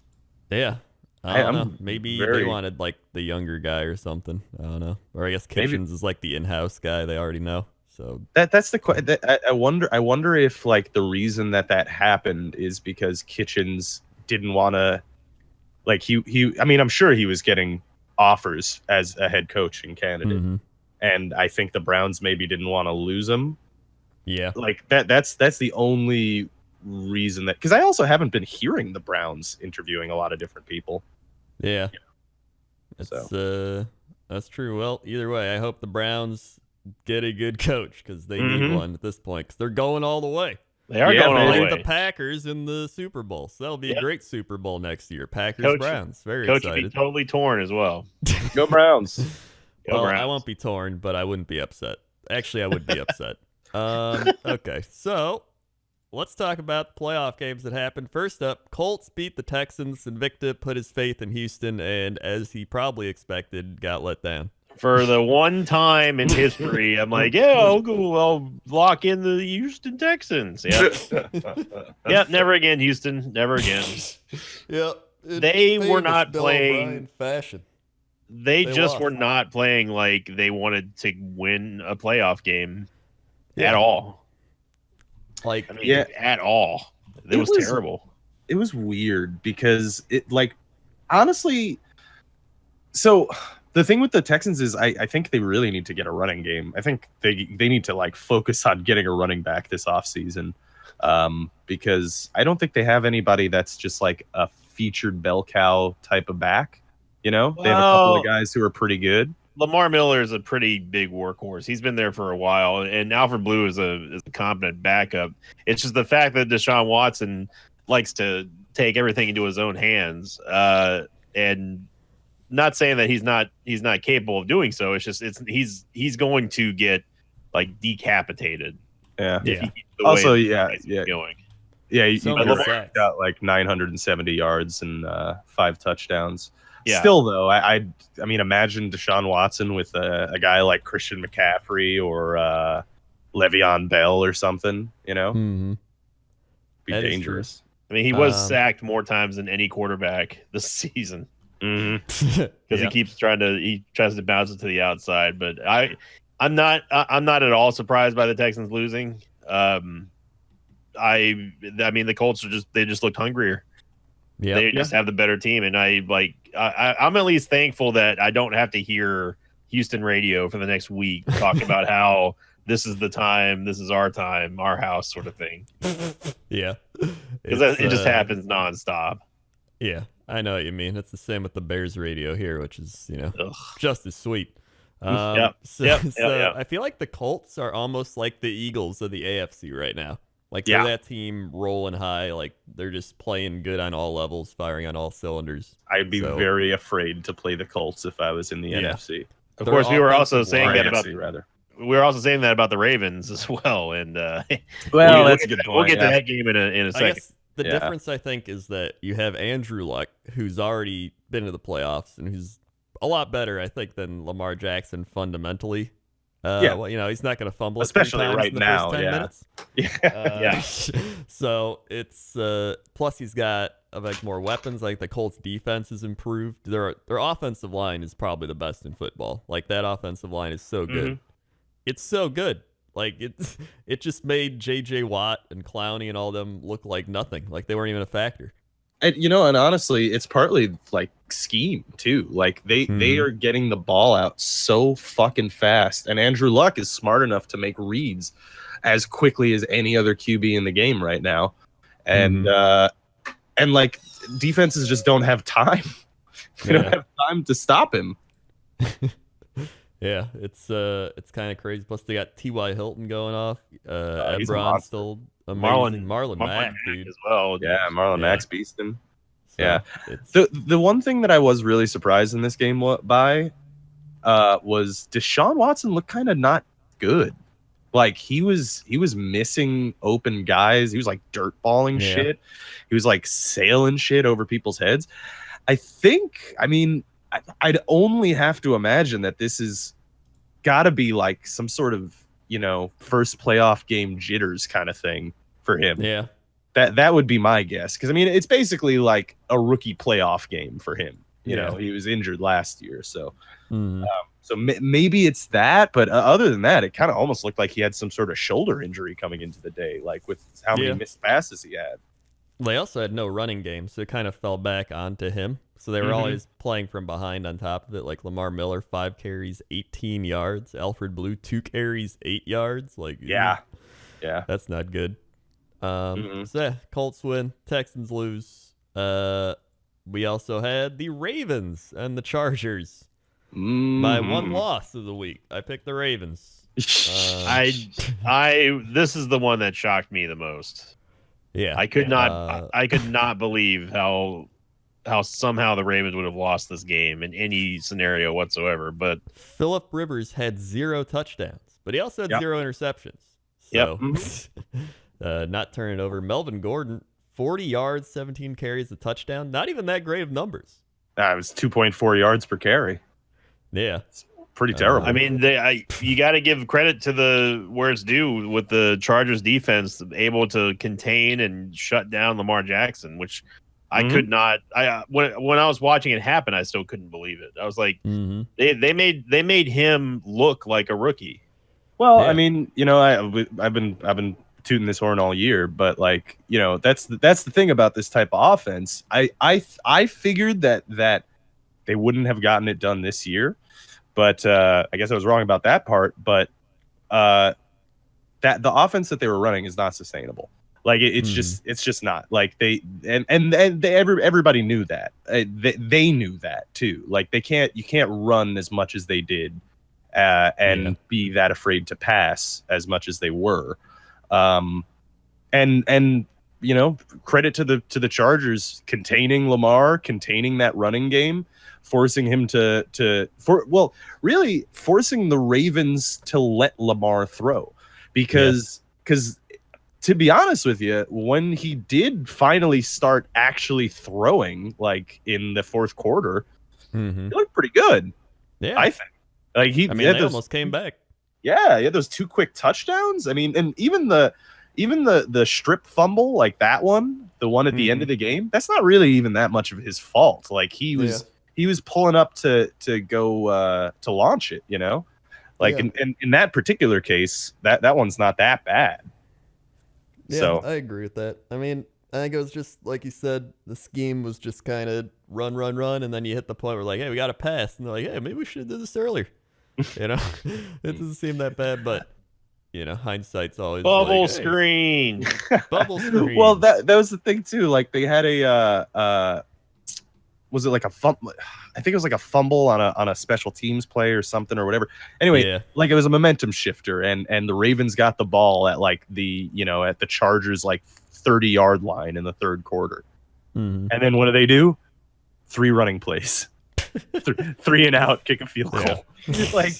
Yeah. I don't know. Maybe they wanted like the younger guy or something. I don't know. Or I guess Kitchens is like the in-house guy they already know. So that's the question. I wonder if like the reason that happened is because Kitchens didn't want to, like, he. I mean, I'm sure he was getting offers as a head coaching candidate, and I think the Browns maybe didn't want to lose him. Yeah, like that's the only reason that, because I also haven't been hearing the Browns interviewing a lot of different people. Yeah, that's true. Well, either way, I hope the Browns get a good coach, because they need one at this point, because they're going all the way. They are going all the way. The Packers in the Super Bowl, so that'll be a great Super Bowl next year. Packers Browns, very coach excited. Coach would be totally torn as well. Go Browns. Go Browns. I won't be torn, but I wouldn't be upset. Actually, I would be upset. Okay, so let's talk about the playoff games that happened. First up, Colts beat the Texans, and Victor put his faith in Houston, and as he probably expected, got let down. For the one time in history, I'm like, yeah, I'll lock in the Houston Texans. Yep, never again, Houston. Never again. Yep. They were not playing fashion. They just were not playing like they wanted to win a playoff game. At all. Like, I mean, at all. It was terrible. It was weird because it, like, honestly, so the thing with the Texans is I think they really need to get a running game. I think they need to, like, focus on getting a running back this offseason, because I don't think they have anybody that's just like a featured bell cow type of back. You know, they have a couple of guys who are pretty good. Lamar Miller is a pretty big workhorse. He's been there for a while, and Alfred Blue is a competent backup. It's just the fact that Deshaun Watson likes to take everything into his own hands, and not saying that he's not capable of doing so. It's just he's going to get like decapitated. Yeah. If he keeps the also, way yeah. Going. Yeah, So you many sacks. got like 970 yards and 5 touchdowns. Yeah. Still, though, I mean, imagine Deshaun Watson with a guy like Christian McCaffrey or Le'Veon Bell or something. You know, Mm-hmm. be That is dangerous. I mean, he was sacked more times than any quarterback this season Mm-hmm. because he tries to bounce it to the outside. But I'm not at all surprised by the Texans losing. I mean, the Colts they just looked hungrier. Yeah. They just have the better team, and I'm at least thankful that I don't have to hear Houston radio for the next week talk about how this is the time, this is our time, our house, sort of thing. Yeah, Because it just happens nonstop. Yeah, I know what you mean. It's the same with the Bears radio here, which is just as sweet. Yep. I feel like the Colts are almost like the Eagles of the AFC right now. Like they're that team rolling high, like they're just playing good on all levels, firing on all cylinders. I'd be very afraid to play the Colts if I was in the NFC. Of course, we were also saying that about we were also saying that about the Ravens as well. And that's a good point. We'll get to that game in a second. I guess the difference, I think, is that you have Andrew Luck, who's already been to the playoffs and who's a lot better, I think, than Lamar Jackson fundamentally. Well, he's not going to fumble, especially right now. First 10 minutes. Yeah. So it's plus he's got like more weapons. Like the Colts' defense is improved. Their offensive line is probably the best in football. Like that offensive line is so good. Mm-hmm. It's so good. Like it just made J.J. Watt and Clowney and all them look like nothing. Like they weren't even a factor. And honestly, it's partly like scheme too. Like they are getting the ball out so fucking fast, and Andrew Luck is smart enough to make reads as quickly as any other QB in the game right now, and like defenses just don't have time. They don't have time to stop him. Yeah, it's kind of crazy. Plus they got T.Y. Hilton going off. Ebron still amazing. Marlon Mack, dude, as well. Yeah, Marlon Mack's beasting. So yeah, the one thing that I was really surprised in this game by was Deshaun Watson looked kind of not good. Like he was missing open guys. He was like dirt balling shit. He was like sailing shit over people's heads. I'd only have to imagine that this is got to be like some sort of first playoff game jitters kind of thing for him. Yeah. That would be my guess, because I mean it's basically like a rookie playoff game for him. You know, he was injured last year, so maybe it's that. But other than that, it kind of almost looked like he had some sort of shoulder injury coming into the day, like with how many missed passes he had. They also had no running game, so it kind of fell back onto him. So they were always playing from behind on top of it. Like Lamar Miller, 5 carries, 18 yards. Alfred Blue, 2 carries, 8 yards. Like that's not good. So Colts win, Texans lose. We also had the Ravens and the Chargers. My one loss of the week. I picked the Ravens. This is the one that shocked me the most. Yeah, I could not believe how somehow the Ravens would have lost this game in any scenario whatsoever. But Phillip Rivers had 0 touchdowns, but he also had 0 interceptions. So not turning over. Melvin Gordon, 40 yards, 17 carries, a touchdown. Not even that great of numbers. It was 2.4 yards per carry. Yeah. It's pretty terrible. I mean, you got to give credit to where it's due with the Chargers defense able to contain and shut down Lamar Jackson, which I could not. When I was watching it happen, I still couldn't believe it. I was like, they made him look like a rookie. Well, I mean, I've been tooting this horn all year, but like, that's the thing about this type of offense. I figured that they wouldn't have gotten it done this year, but I guess I was wrong about that part. But that the offense that they were running is not sustainable. Like it's just not. Like everybody knew that. They knew that too. Like you can't run as much as they did, and be that afraid to pass as much as they were. And credit to the Chargers containing Lamar, containing that running game, forcing him really forcing the Ravens to let Lamar throw, because to be honest with you, when he did finally start actually throwing, like in the fourth quarter, he looked pretty good. Yeah, I think. Like they almost came back. Yeah, he had those 2 quick touchdowns. I mean, and even the strip fumble, like that one, the one at the end of the game, that's not really even that much of his fault. Like he was pulling up to go to launch it, you know? Like in that particular case, that one's not that bad. Yeah, so I agree with that. I mean, I think it was just like you said, the scheme was just kind of run, and then you hit the point where like, hey, we got to pass, and they're like, hey, maybe we should have did this earlier. You know, it doesn't seem that bad, but you know, hindsight's always bubble like, screen. Bubble screen. Well, that was the thing too. Like they had a was it like a fumble? I think it was like a fumble on a special teams play or something or whatever. Anyway, like it was a momentum shifter, and the Ravens got the ball at like at the Chargers like 30-yard line in the third quarter, and then what do? 3 running plays, 3 and out, kick a field goal. Like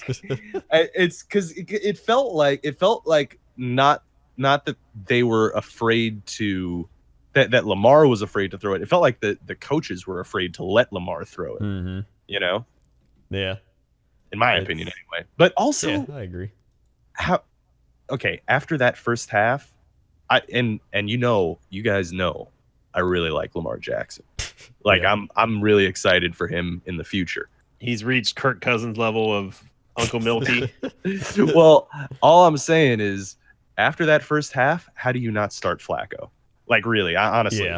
it's because it felt like not that they were afraid to. That Lamar was afraid to throw it. It felt like the coaches were afraid to let Lamar throw it. You know? Yeah. In my opinion, anyway. But also, I agree. After that first half, you guys know, I really like Lamar Jackson. Like I'm really excited for him in the future. He's reached Kirk Cousins level of Uncle Milty. Well, all I'm saying is, after that first half, how do you not start Flacco? Like really, honestly, I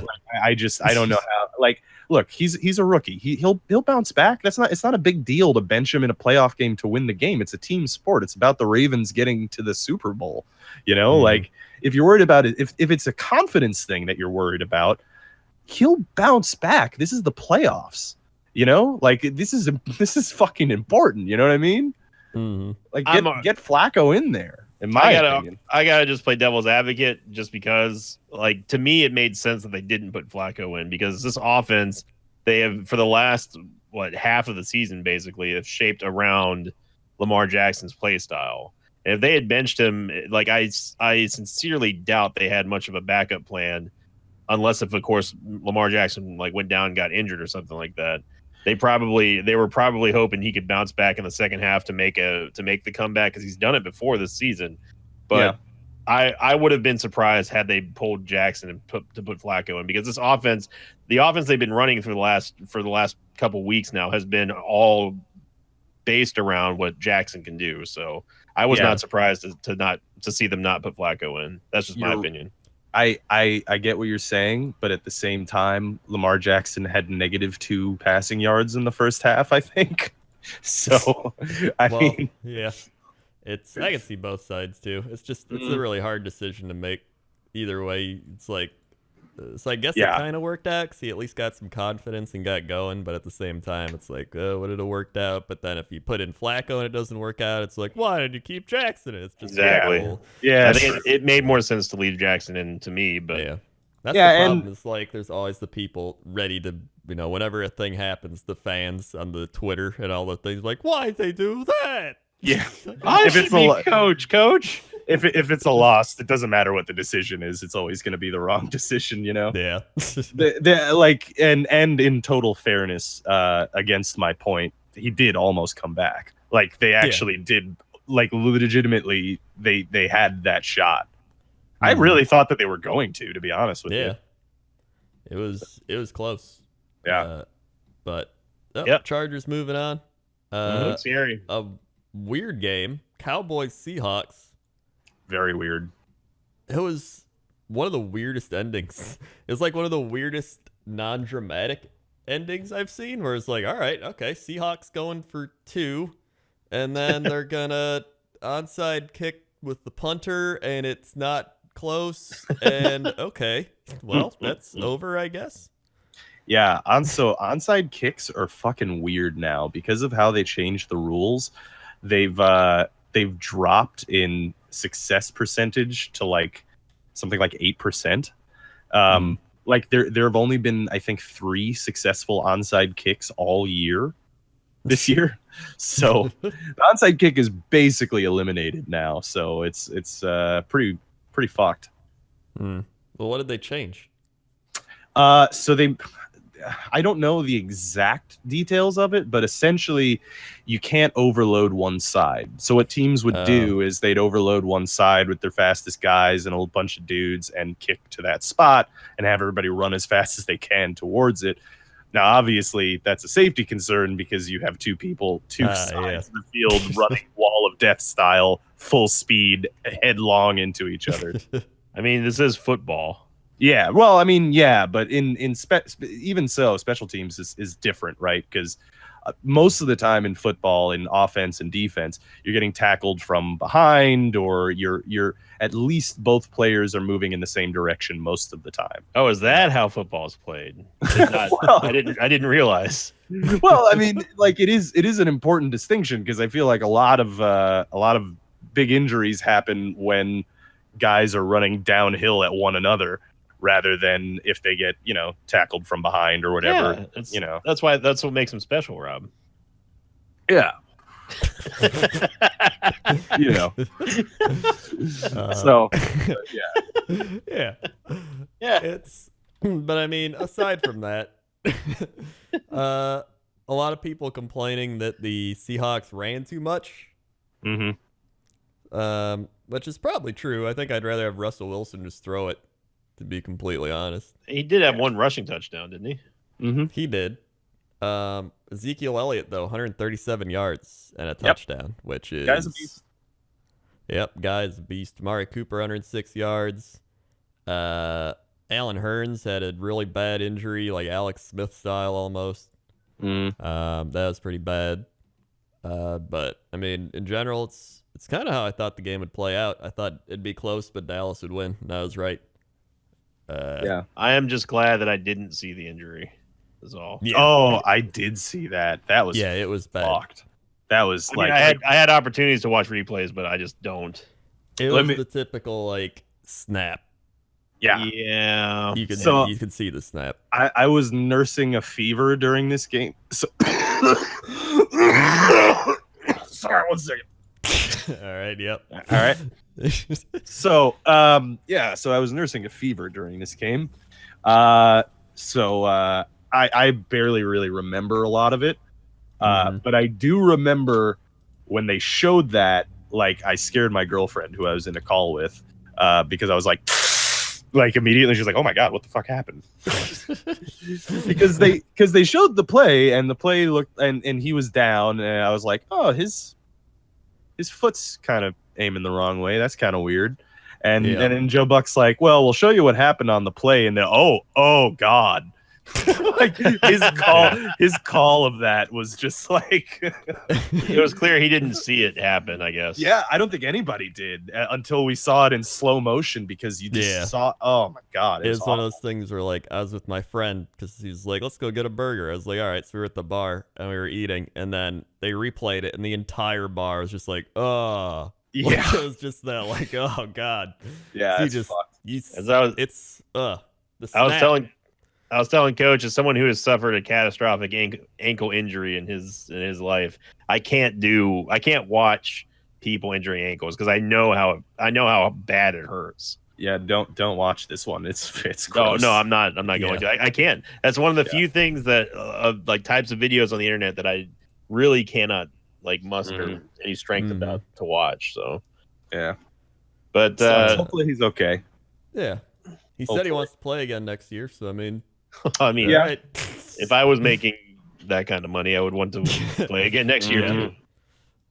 don't know how. Like, look, he's a rookie. He'll bounce back. It's not a big deal to bench him in a playoff game to win the game. It's a team sport. It's about the Ravens getting to the Super Bowl. You know, like if you're worried about it, if it's a confidence thing that you're worried about, he'll bounce back. This is the playoffs. You know, like this is fucking important. You know what I mean? Like get Flacco in there. In my opinion, I gotta just play devil's advocate, just because, like, to me, it made sense that they didn't put Flacco in, because this offense, they have for the last half of the season basically have shaped around Lamar Jackson's play style. And if they had benched him, like I sincerely doubt they had much of a backup plan, unless if of course Lamar Jackson like went down and got injured or something like that. They were probably hoping he could bounce back in the second half to make the comeback, because he's done it before this season. But I would have been surprised had they pulled Jackson and put Flacco in, because this offense, the offense they've been running for the last couple weeks now, has been all based around what Jackson can do. So I was not surprised to see them not put Flacco in. That's just my opinion. I get what you're saying, but at the same time, Lamar Jackson had -2 passing yards in the first half, I think. So, I mean, I can see both sides too. It's a really hard decision to make either way. It's like, so I guess it kind of worked out because he at least got some confidence and got going. But at the same time, it's like, would it have worked out? But then if you put in Flacco and it doesn't work out, it's like, why did you keep Jackson? It's just exactly. I think it made more sense to leave Jackson in to me. But that's the problem. It's like there's always the people ready to, whenever a thing happens, the fans on the Twitter and all the things like, why'd they do that? Yeah, if it's coach. If it's a loss, it doesn't matter what the decision is. It's always going to be the wrong decision, Yeah. And in total fairness, against my point, he did almost come back. Like they actually did, like legitimately, they had that shot. I really thought that they were going to be honest with you. It was close. Yeah. But Chargers moving on. Scary. A weird game. Cowboys Seahawks. Very weird. It was one of the weirdest endings. It was like one of the weirdest non-dramatic endings I've seen, where it's like, all right, okay, Seahawks going for 2, and then they're gonna onside kick with the punter, and it's not close, and okay, well, that's over, I guess. Yeah, onside kicks are fucking weird now because of how they changed the rules. They've dropped in success percentage to like something like 8%. Like there have only been, I think, 3 successful onside kicks all year this year. So the onside kick is basically eliminated now. So it's pretty fucked. Well, what did they change? So I don't know the exact details of it, but essentially you can't overload one side. So what teams would do is they'd overload one side with their fastest guys and a bunch of dudes and kick to that spot and have everybody run as fast as they can towards it. Now, obviously, that's a safety concern because you have two sides of the field running wall of death style, full speed, headlong into each other. I mean, this is football. Yeah, well, I mean, yeah, but even so, special teams is different, right? Because most of the time in football, in offense and defense, you're getting tackled from behind, or you're at least both players are moving in the same direction most of the time. Oh, is that how football is played? I didn't realize. Well, I mean, like it is an important distinction because I feel like a lot of big injuries happen when guys are running downhill at one another, rather than if they get, tackled from behind or whatever. Yeah, that's what makes them special, Rob. Yeah. So yeah. But I mean, aside from that, a lot of people complaining that the Seahawks ran too much. Which is probably true. I think I'd rather have Russell Wilson just throw it, to be completely honest. He did have one rushing touchdown, didn't he? He did. Ezekiel Elliott, though, 137 yards and a touchdown, which is... Guy's a beast. Yep, guy's a beast. Amari Cooper, 106 yards. Allen Hurns had a really bad injury, like Alex Smith style almost. That was pretty bad. But, I mean, in general, it's kind of how I thought the game would play out. I thought it'd be close, but Dallas would win, and I was right. Yeah, I am just glad that I didn't see the injury. Is all. Yeah. Oh, I did see that. That was it was bad. Fucked. That was I had opportunities to watch replays, but I just don't. It was the typical snap. Yeah. You could see the snap. I was nursing a fever during this game. So sorry, 1 second. All right. Yep. All right. So, so I was nursing a fever during this game. I barely really remember a lot of it. But I do remember when they showed that, I scared my girlfriend who I was in a call with, because I was like immediately she's like, "Oh my God, what the fuck happened?" because they showed the play and the play looked and he was down and I was like, "Oh, his foot's kind of aiming the wrong way. That's kind of weird." And then Joe Buck's like, "Well, we'll show you what happened on the play." And then, oh God. His call of that was just it was clear he didn't see it happen, I guess. Yeah, I don't think anybody did until we saw it in slow motion because you just saw. Oh my God, it was one of those things where I was with my friend because he's like, "Let's go get a burger." I was like, "All right." So we were at the bar and we were eating, and then they replayed it, and the entire bar was just like, "Oh." Yeah, it was just that oh God. Yeah, it's fucked. I was telling Coach, as someone who has suffered a catastrophic ankle injury in his life, I can't watch people injuring ankles because I know how bad it hurts. Yeah, don't watch this one. It's gross. No, I'm not going to. I can't. That's one of the few things that types of videos on the internet that I really cannot muster any strength about to watch. So yeah, but hopefully he's okay. Yeah, he said he wants to play again next year. So I mean, right. If I was making that kind of money, I would want to play again next year too.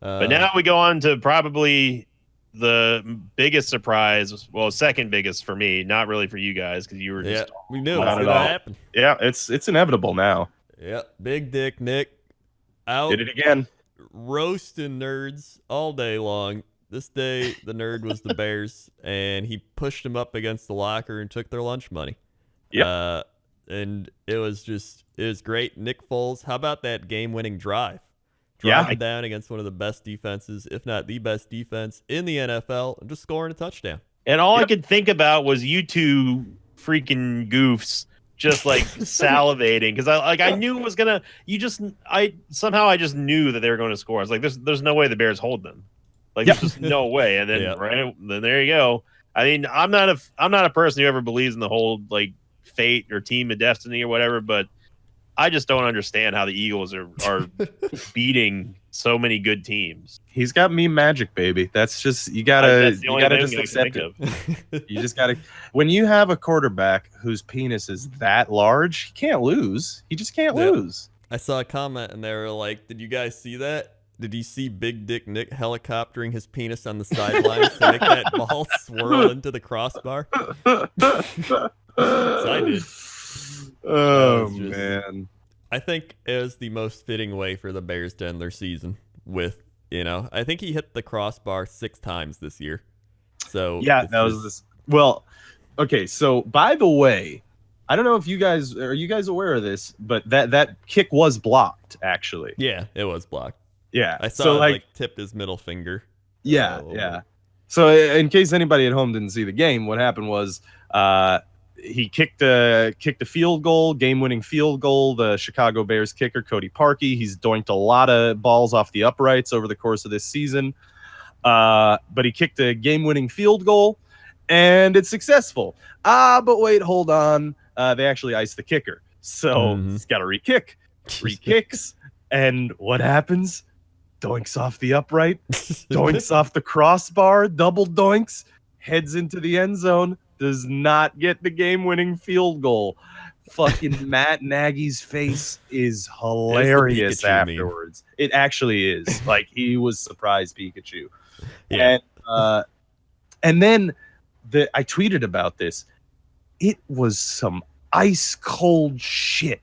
But now we go on to probably the biggest surprise. Well, second biggest for me, not really for you guys because you were just we knew it was gonna happen. Yeah, it's inevitable now. Yeah, Big Dick Nick out. Did it again. Roasting nerds all day long. This day, the nerd was the Bears, and he pushed them up against the locker and took their lunch money. Yeah. And it was great. Nick Foles, how about that game-winning drive? Driving down against one of the best defenses, if not the best defense in the NFL, and just scoring a touchdown. And all I could think about was you two freaking goofs just salivating because I knew it was gonna. I just knew that they were going to score. I was like, there's no way the Bears hold them. There's just no way. And then then there you go. I mean, I'm not a person who ever believes in the whole like fate or team of destiny or whatever, but I just don't understand how the Eagles are beating so many good teams. He's got meme magic, baby. That's just you That's the gotta only thing just I can accept think it. of. You just gotta when you have a quarterback whose penis is that large, he can't lose. He just can't lose. I saw a comment and they were like, "Did you guys see that? Did you see Big Dick Nick helicoptering his penis on the sidelines to make that ball swirl into the crossbar?" So I did. Oh man. I think it was the most fitting way for the Bears to end their season with, I think he hit the crossbar 6 times this year. So yeah, that was this. Well, okay. So by the way, I don't know if you guys are you guys aware of this, but that kick was blocked actually. Yeah, it was blocked. Yeah, I saw so it, like tipped his middle finger. Yeah, yeah. So in case anybody at home didn't see the game, what happened was he kicked a field goal, game-winning field goal. The Chicago Bears kicker, Cody Parkey, he's doinked a lot of balls off the uprights over the course of this season. But he kicked a game-winning field goal, and it's successful. But wait, hold on. They actually iced the kicker. So he's got to re-kick. Re-kicks, and what happens? Doinks off the upright, doinks off the crossbar, double doinks, heads into the end zone, does not get the game-winning field goal. Fucking Matt Nagy's face is hilarious afterwards. It actually is. Like, he was surprised Pikachu. Yeah. And then I tweeted about this. It was some ice cold shit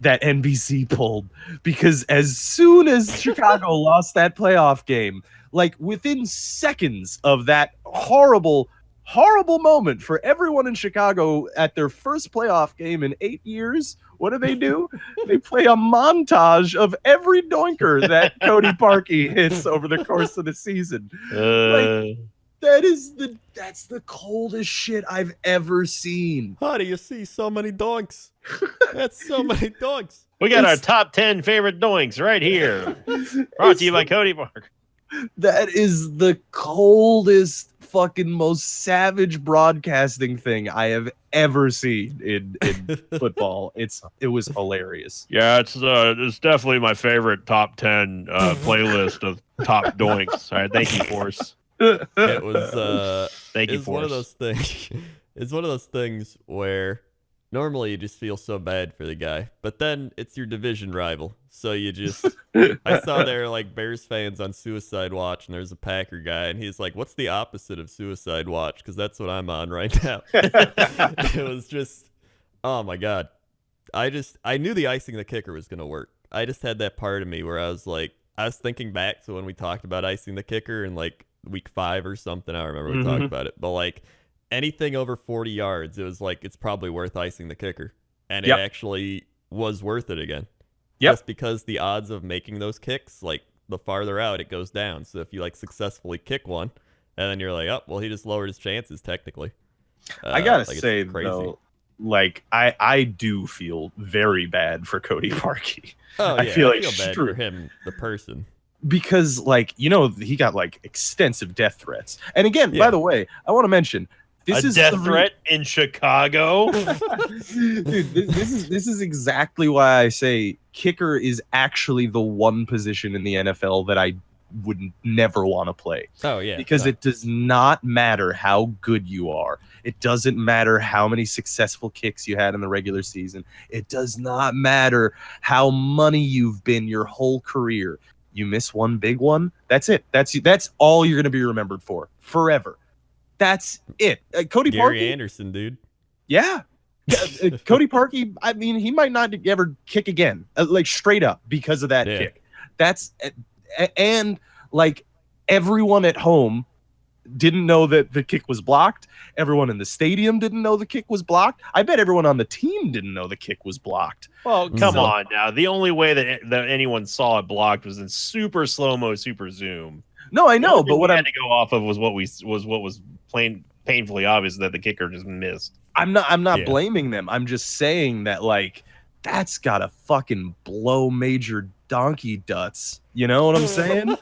that NBC pulled, because as soon as Chicago lost that playoff game, like within seconds of that horrible moment for everyone in Chicago at their first playoff game in 8 years, what do? They play a montage of every doinker that Cody Parkey hits over the course of the season. Like, that's the coldest shit I've ever seen. How do you see so many doinks? That's so many doinks. We got our top 10 favorite doinks right here. Brought to you by Cody Parker. That is the coldest, fucking most savage broadcasting thing I have ever seen in football. It was hilarious. Yeah, it's definitely my favorite top 10 playlist of top doinks. All right, thank you, Force. It was thank you, Force. One of those things. It's one of those things where normally you just feel so bad for the guy, but then it's your division rival. So you just, I saw there like Bears fans on Suicide Watch, and there's a Packer guy, and he's like, "What's the opposite of Suicide Watch?" Because that's what I'm on right now. It was just, oh my God. I knew the icing the kicker was going to work. I just had that part of me where I was thinking back to when we talked about icing the kicker in like week 5 or something. I remember we talked about it, but like anything over 40 yards, it was like, it's probably worth icing the kicker. And it actually was worth it again. Just because the odds of making those kicks, like the farther out it goes down. So if you like successfully kick one, and then you're like, oh, well, he just lowered his chances technically. I gotta say though, like I do feel very bad for Cody Parkey. Oh, yeah, I feel bad for him, the person. Because like, he got like extensive death threats. And again, by the way, I want to mention, this is death threat in Chicago. Dude, this is exactly why I say kicker is actually the one position in the NFL that I would never want to play. Oh yeah. Because it does not matter how good you are. It doesn't matter how many successful kicks you had in the regular season. It does not matter how money you've been your whole career. You miss one big one, that's it. That's all you're going to be remembered for forever. That's it. Cody Gary Parkey, Anderson, dude. Yeah. Cody Parkey, I mean, he might not ever kick again, like straight up because of that kick. And like everyone at home didn't know that the kick was blocked. Everyone in the stadium didn't know the kick was blocked. I bet everyone on the team didn't know the kick was blocked. Well, come on now. The only way that anyone saw it blocked was in super slow-mo, super zoom. No, I know, but what I had to go off of was what was painfully obvious, that the kicker just missed. I'm not blaming them. I'm just saying that like that's gotta fucking blow Major donkey duts. You know what I'm saying?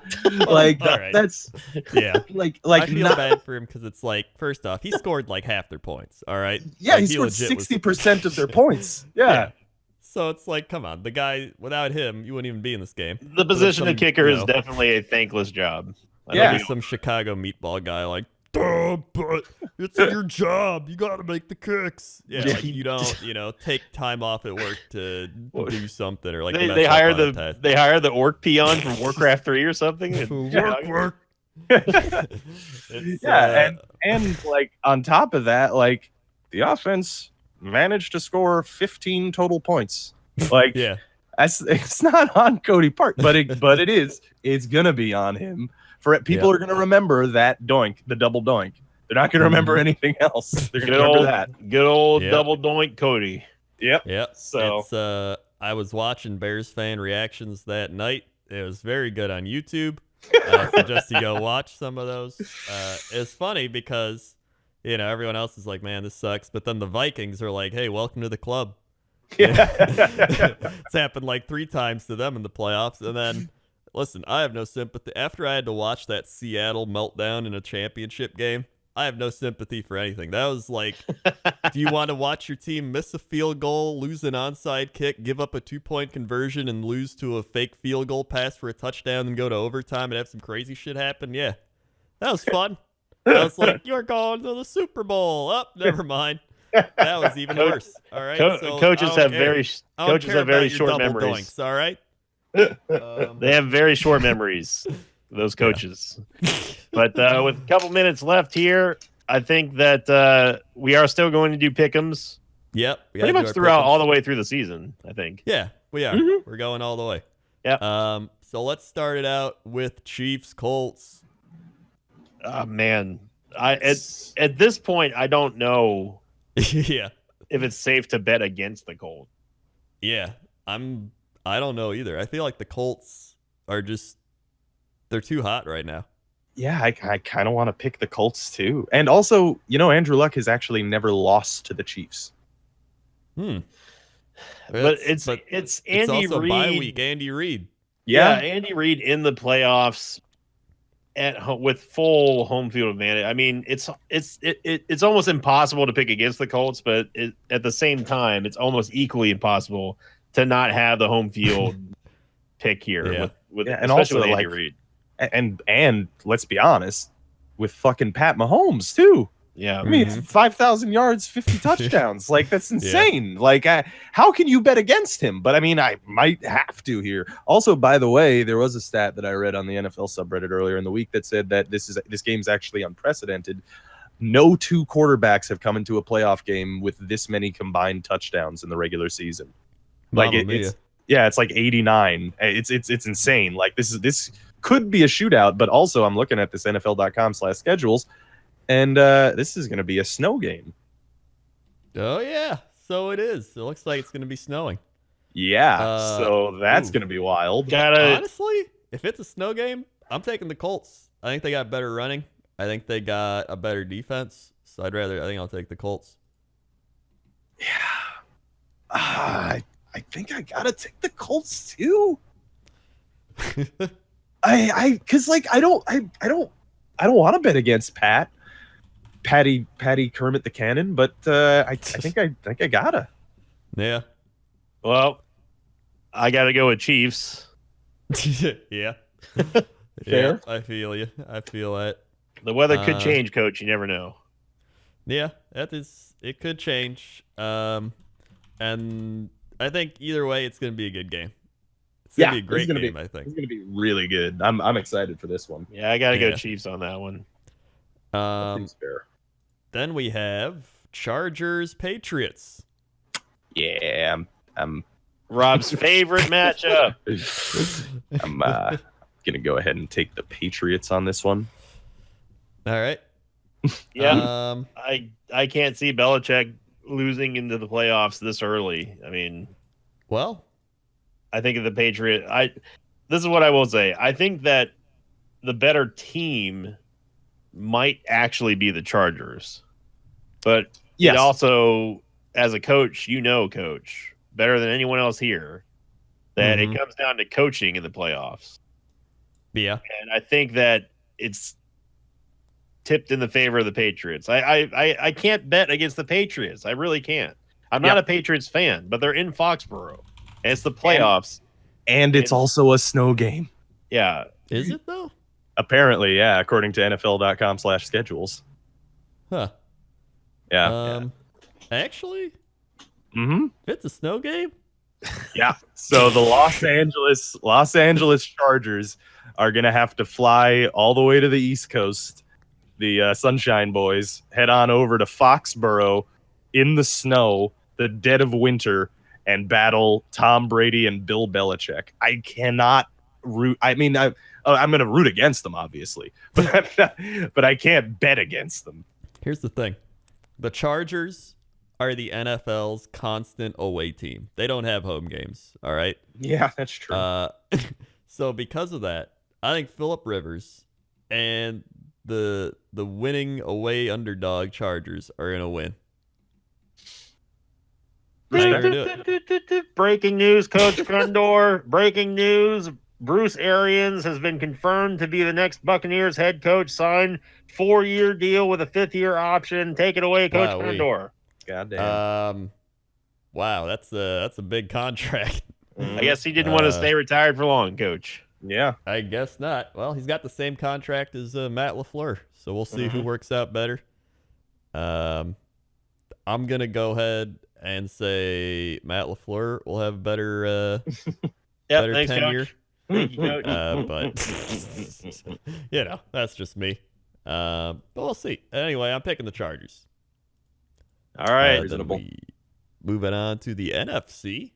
Like all right. that's Yeah. like I feel not, bad for him because it's like, first off, he scored like half their points. All right. yeah, Like, he scored legit was- 60% of their points. Yeah. So it's like, come on, the guy, without him, you wouldn't even be in this game. The position of kicker is definitely definitely a thankless job. Yeah. some Chicago meatball guy like, duh, but it's your job. You got to make the kicks. Yeah, like you don't, take time off at work to do something or like they hire the orc peon from Warcraft 3 or something. work. And like on top of that, like the offense managed to score 15 total points. Like Yeah. it's not on Cody Park, but it is. It's gonna be on him. For people are gonna remember that doink, the double doink. They're not gonna remember anything else. They're gonna remember that. Good old double doink Cody. Yep. So it's I was watching Bears fan reactions that night. It was very good on YouTube. Suggest you go watch some of those. It's funny because everyone else is like, man, this sucks, but then the Vikings are like, hey, welcome to the club. Yeah. It's happened like 3 times to them in the playoffs. And then listen, I have no sympathy after I had to watch that Seattle meltdown in a championship game. I have no sympathy for anything. That was like, do you want to watch your team miss a field goal, lose an onside kick, give up a 2-point conversion, and lose to a fake field goal pass for a touchdown and go to overtime and have some crazy shit happen? Yeah, that was fun. I was like, you're going to the Super Bowl. Oh, never mind. That was even worse. All right. Coaches have very short memories. Doinks, all right. They have very short memories. Those coaches. But with a couple minutes left here, I think that we are still going to do pick'ems. Yep. Pretty much throughout all the way through the season, I think. Yeah, we are. We're going all the way. Yeah. So let's start it out with Chiefs Colts. Oh man. At this point I don't know yeah. if it's safe to bet against the Colts. Yeah. I don't know either. I feel like the Colts are they're too hot right now. Yeah, I kind of want to pick the Colts too. And also, Andrew Luck has actually never lost to the Chiefs. But it's Andy also Reid. bye week, Andy Reid. Yeah, Andy Reid in the playoffs with full home field advantage. I mean, it's almost impossible to pick against the Colts, but at the same time, it's almost equally impossible to not have the home field pick here with and especially also with Andy Reid. And let's be honest, with fucking Pat Mahomes too. Yeah, I mean, 5,000 yards, 50 touchdowns. Like, that's insane. Like, how can you bet against him? But I mean, I might have to here. Also, by the way, there was a stat that I read on the NFL subreddit earlier in the week that said that this game's actually unprecedented. No 2 quarterbacks have come into a playoff game with this many combined touchdowns in the regular season. Like it's like 89. It's insane. Like this could be a shootout, but also I'm looking at this NFL.com/schedules, and this is going to be a snow game. Oh yeah, so it is. It looks like it's going to be snowing. Yeah, so that's going to be wild. Honestly, if it's a snow game, I'm taking the Colts. I think they got better running. I think they got a better defense. So I think I'll take the Colts. Yeah, I think I gotta take the Colts too. Because like I don't want to bet against Patty Kermit the Cannon, but I think I gotta. Yeah. Well, I gotta go with Chiefs. Yeah. Fair. Yeah, I feel you. I feel that. The weather could change, Coach. You never know. Yeah, it could change. And I think either way, it's going to be a good game. It's going to be a great game, I think. It's going to be really good. I'm excited for this one. Yeah, I got to go Chiefs on that one. Fair. Then we have Chargers Patriots. Yeah, I'm Rob's favorite matchup. I'm going to go ahead and take the Patriots on this one. All right. Yeah. I can't see Belichick losing into the playoffs this early. I mean, well, I think of the Patriots. This is what I will say. I think that the better team might actually be the Chargers. But it also, as a coach, Coach, better than anyone else here, that it comes down to coaching in the playoffs. Yeah. And I think that it's tipped in the favor of the Patriots. I can't bet against the Patriots. I really can't. I'm not a Patriots fan, but they're in Foxborough. And it's the playoffs. And it's also a snow game. Yeah. Is it, though? Apparently, yeah, according to NFL.com/schedules. Huh. Yeah. Actually? Mm-hmm. It's a snow game? Yeah. So the Los Angeles Chargers are going to have to fly all the way to the East Coast. The Sunshine Boys head on over to Foxborough in the snow, the dead of winter, and battle Tom Brady and Bill Belichick. I cannot root. I mean, I'm going to root against them, obviously, but I can't bet against them. Here's the thing. The Chargers are the NFL's constant away team. They don't have home games, all right? Yeah, that's true. So because of that, I think Phillip Rivers and the winning away underdog Chargers are going to win. Breaking news, Coach Condor. Breaking news. Bruce Arians has been confirmed to be the next Buccaneers head coach. Signed 4-year deal with a 5th-year option. Take it away, Coach Condor. Goddamn. Wow, that's a big contract. I guess he didn't want to stay retired for long, Coach. Yeah. I guess not. Well, he's got the same contract as Matt LaFleur, so we'll see who works out better. I'm going to go ahead and say Matt LaFleur will have better better tenure. Coach. Thank you, Coach. But, that's just me. But we'll see. Anyway, I'm picking the Chargers. All right. Moving on to the NFC.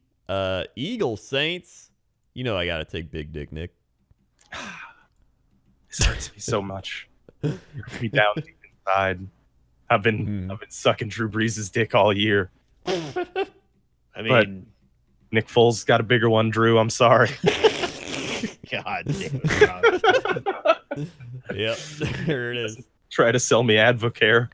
Eagles Saints. You know I got to take Big Dick Nick. This hurts me so much. It hurts me down deep inside. I've been sucking Drew Brees' dick all year. I mean, Nick Foles got a bigger one, Drew. I'm sorry. God damn it, Rob. Yep, there it is. Try to sell me Advocare.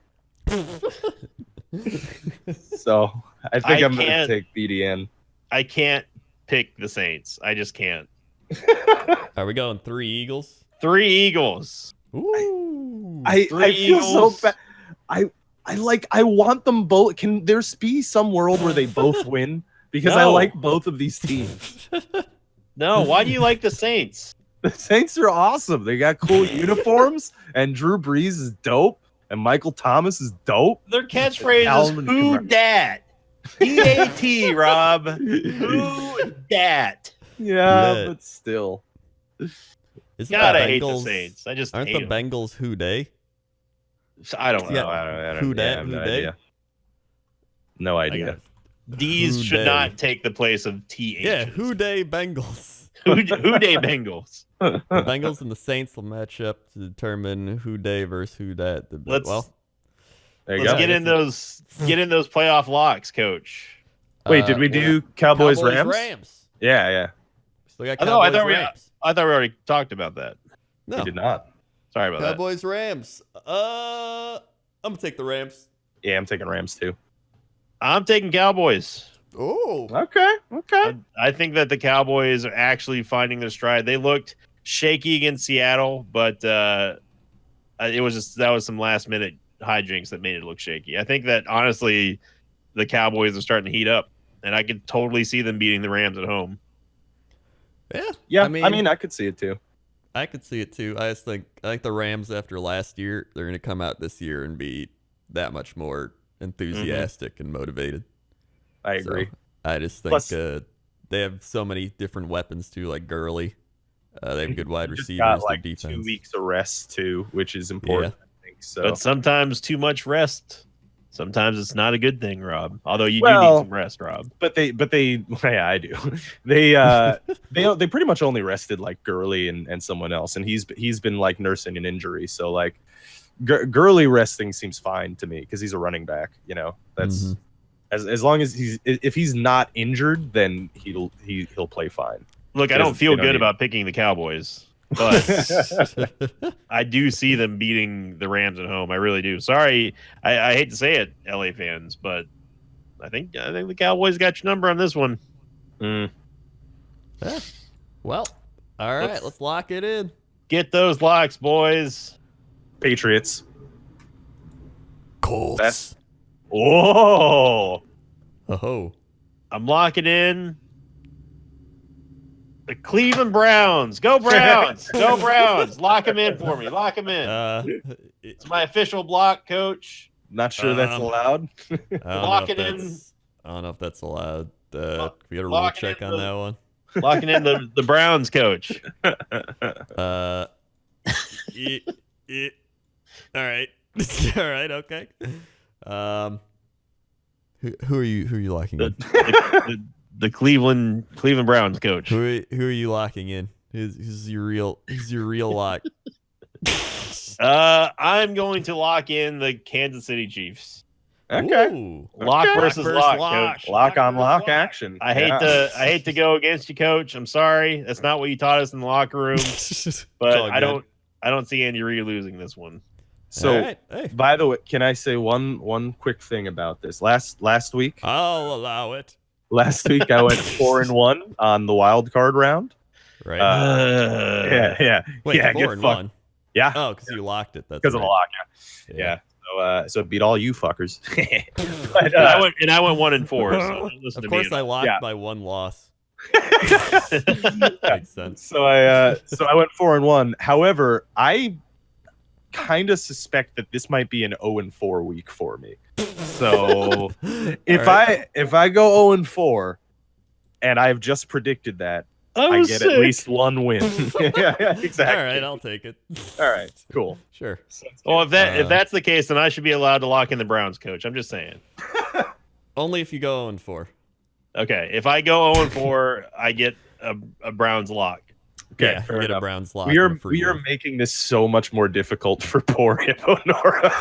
So I think I'm going to take BDN. I can't pick the Saints. I just can't. Are we going 3 Eagles? 3 Eagles. Ooh. I feel so bad. I want them both. Can there be some world where they both win? Because I like both of these teams. No, why do you like the Saints? The Saints are awesome. They got cool uniforms, and Drew Brees is dope, and Michael Thomas is dope. Their catchphrase is "Who dat?" D-A-T, Rob. Who dat? Yeah, but still. God, I hate the Saints. I just aren't hate the them. Bengals who day? I don't know. I don't Who dat? have Who no day? idea. No idea. D's Who should day? not take the place of THs. Yeah, who day Bengals. Who day Bengals. The Bengals and the Saints will match up to determine who day versus who dat. Let's get in those playoff locks, Coach. Wait, did we do Cowboys Rams? Yeah. Still got I thought we already talked about that. No, We did not. Sorry about that. Cowboys Rams. I'm gonna take the Rams. Yeah, I'm taking Rams too. I'm taking Cowboys. Oh, Okay. I think that the Cowboys are actually finding their stride. They looked shaky against Seattle, but that was some last minute hijinks that made it look shaky. I think that honestly, the Cowboys are starting to heat up, and I could totally see them beating the Rams at home. Yeah. I mean, I could see it too. I could see it too. I think the Rams after last year, they're gonna come out this year and be that much more enthusiastic and motivated. I agree. So, I just think Plus, they have so many different weapons too, like Gurley. They have good wide receivers. Got like their 2 weeks of rest too, which is important. Yeah. I think so. But sometimes too much rest. Sometimes it's not a good thing, Rob. Although you do need some rest, Rob. But they yeah, I do. They pretty much only rested like Gurley and someone else, and he's been like nursing an injury. So like Gurley resting seems fine to me because he's a running back. You know, that's as long as if he's not injured, then he'll play fine. Look, I don't feel good about picking the Cowboys, but I do see them beating the Rams at home. I really do. Sorry, I hate to say it, LA fans, but I think the Cowboys got your number on this one. All Yeah. Well, all right, let's lock it in. Get those locks, boys. Patriots. Colts. Oh. I'm locking in the Cleveland Browns. Go Browns. Go Browns. Lock them in for me. Lock them in. It's my official block, Coach. Not sure that's allowed. Lock it in. I don't know if that's allowed. We got a rule check on that one. Locking in the Browns, Coach. All right. All right. Okay. Who are you locking in? The Cleveland Browns, Coach. Who are you locking in? Who's your real lock? I'm going to lock in the Kansas City Chiefs. Okay. Ooh. Lock versus lock, Coach. Lock on lock action. I hate to go against you, Coach. I'm sorry. That's not what you taught us in the locker room. But I don't see Andy Reid losing this one. So, right. Hey. By the way, can I say one quick thing about this? Last week, I'll allow it. Last week I went 4-1 on the wild card round. Right. Yeah. Wait, yeah, 4-1. Yeah. Oh, because you locked it. That's because right. of the lock. Yeah. So it beat all you fuckers. But, I went 1-4. So of course, I locked by one loss. Makes sense. So I went 4-1. However, I kind of suspect that this might be an 0-4 week for me. So if I go 0-4 and I've just predicted that, I get at least one win. Yeah, exactly. All right, I'll take it. All right, cool. Sure. Well, if that's the case, then I should be allowed to lock in the Browns, Coach. I'm just saying. Only if you go 0-4. Okay, if I go 0-4, I get a Browns lock. Okay, yeah, you get a Browns lock. We are making this so much more difficult for poor Hippo Nora.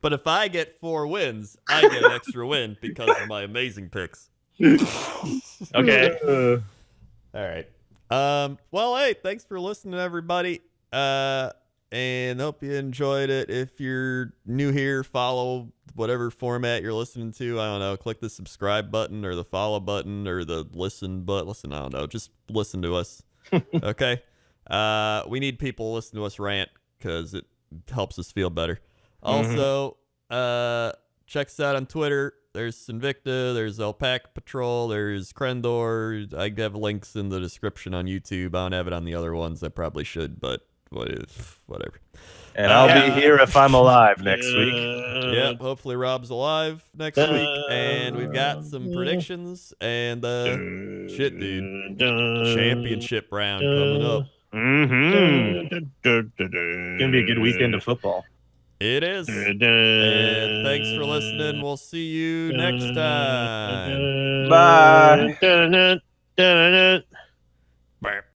But if I get 4 wins, I get an extra win because of my amazing picks. Okay. All right. Well, hey, thanks for listening, everybody. And hope you enjoyed it. If you're new here, follow whatever format you're listening to. I don't know. Click the subscribe button or the follow button or the listen button. Listen, I don't know. Just listen to us. Okay. We need people to listen to us rant because it helps us feel better. Also, check us out on Twitter. There's Invicta, there's Alpaca Patrol, there's Krendor. I have links in the description on YouTube. I don't have it on the other ones. I probably should, but whatever. And I'll be here if I'm alive next week. Yeah, hopefully Rob's alive next week. And we've got some predictions and shit, dude. Championship round coming up. It's gonna be a good weekend of football. It is. And thanks for listening. We'll see you next time. Bye.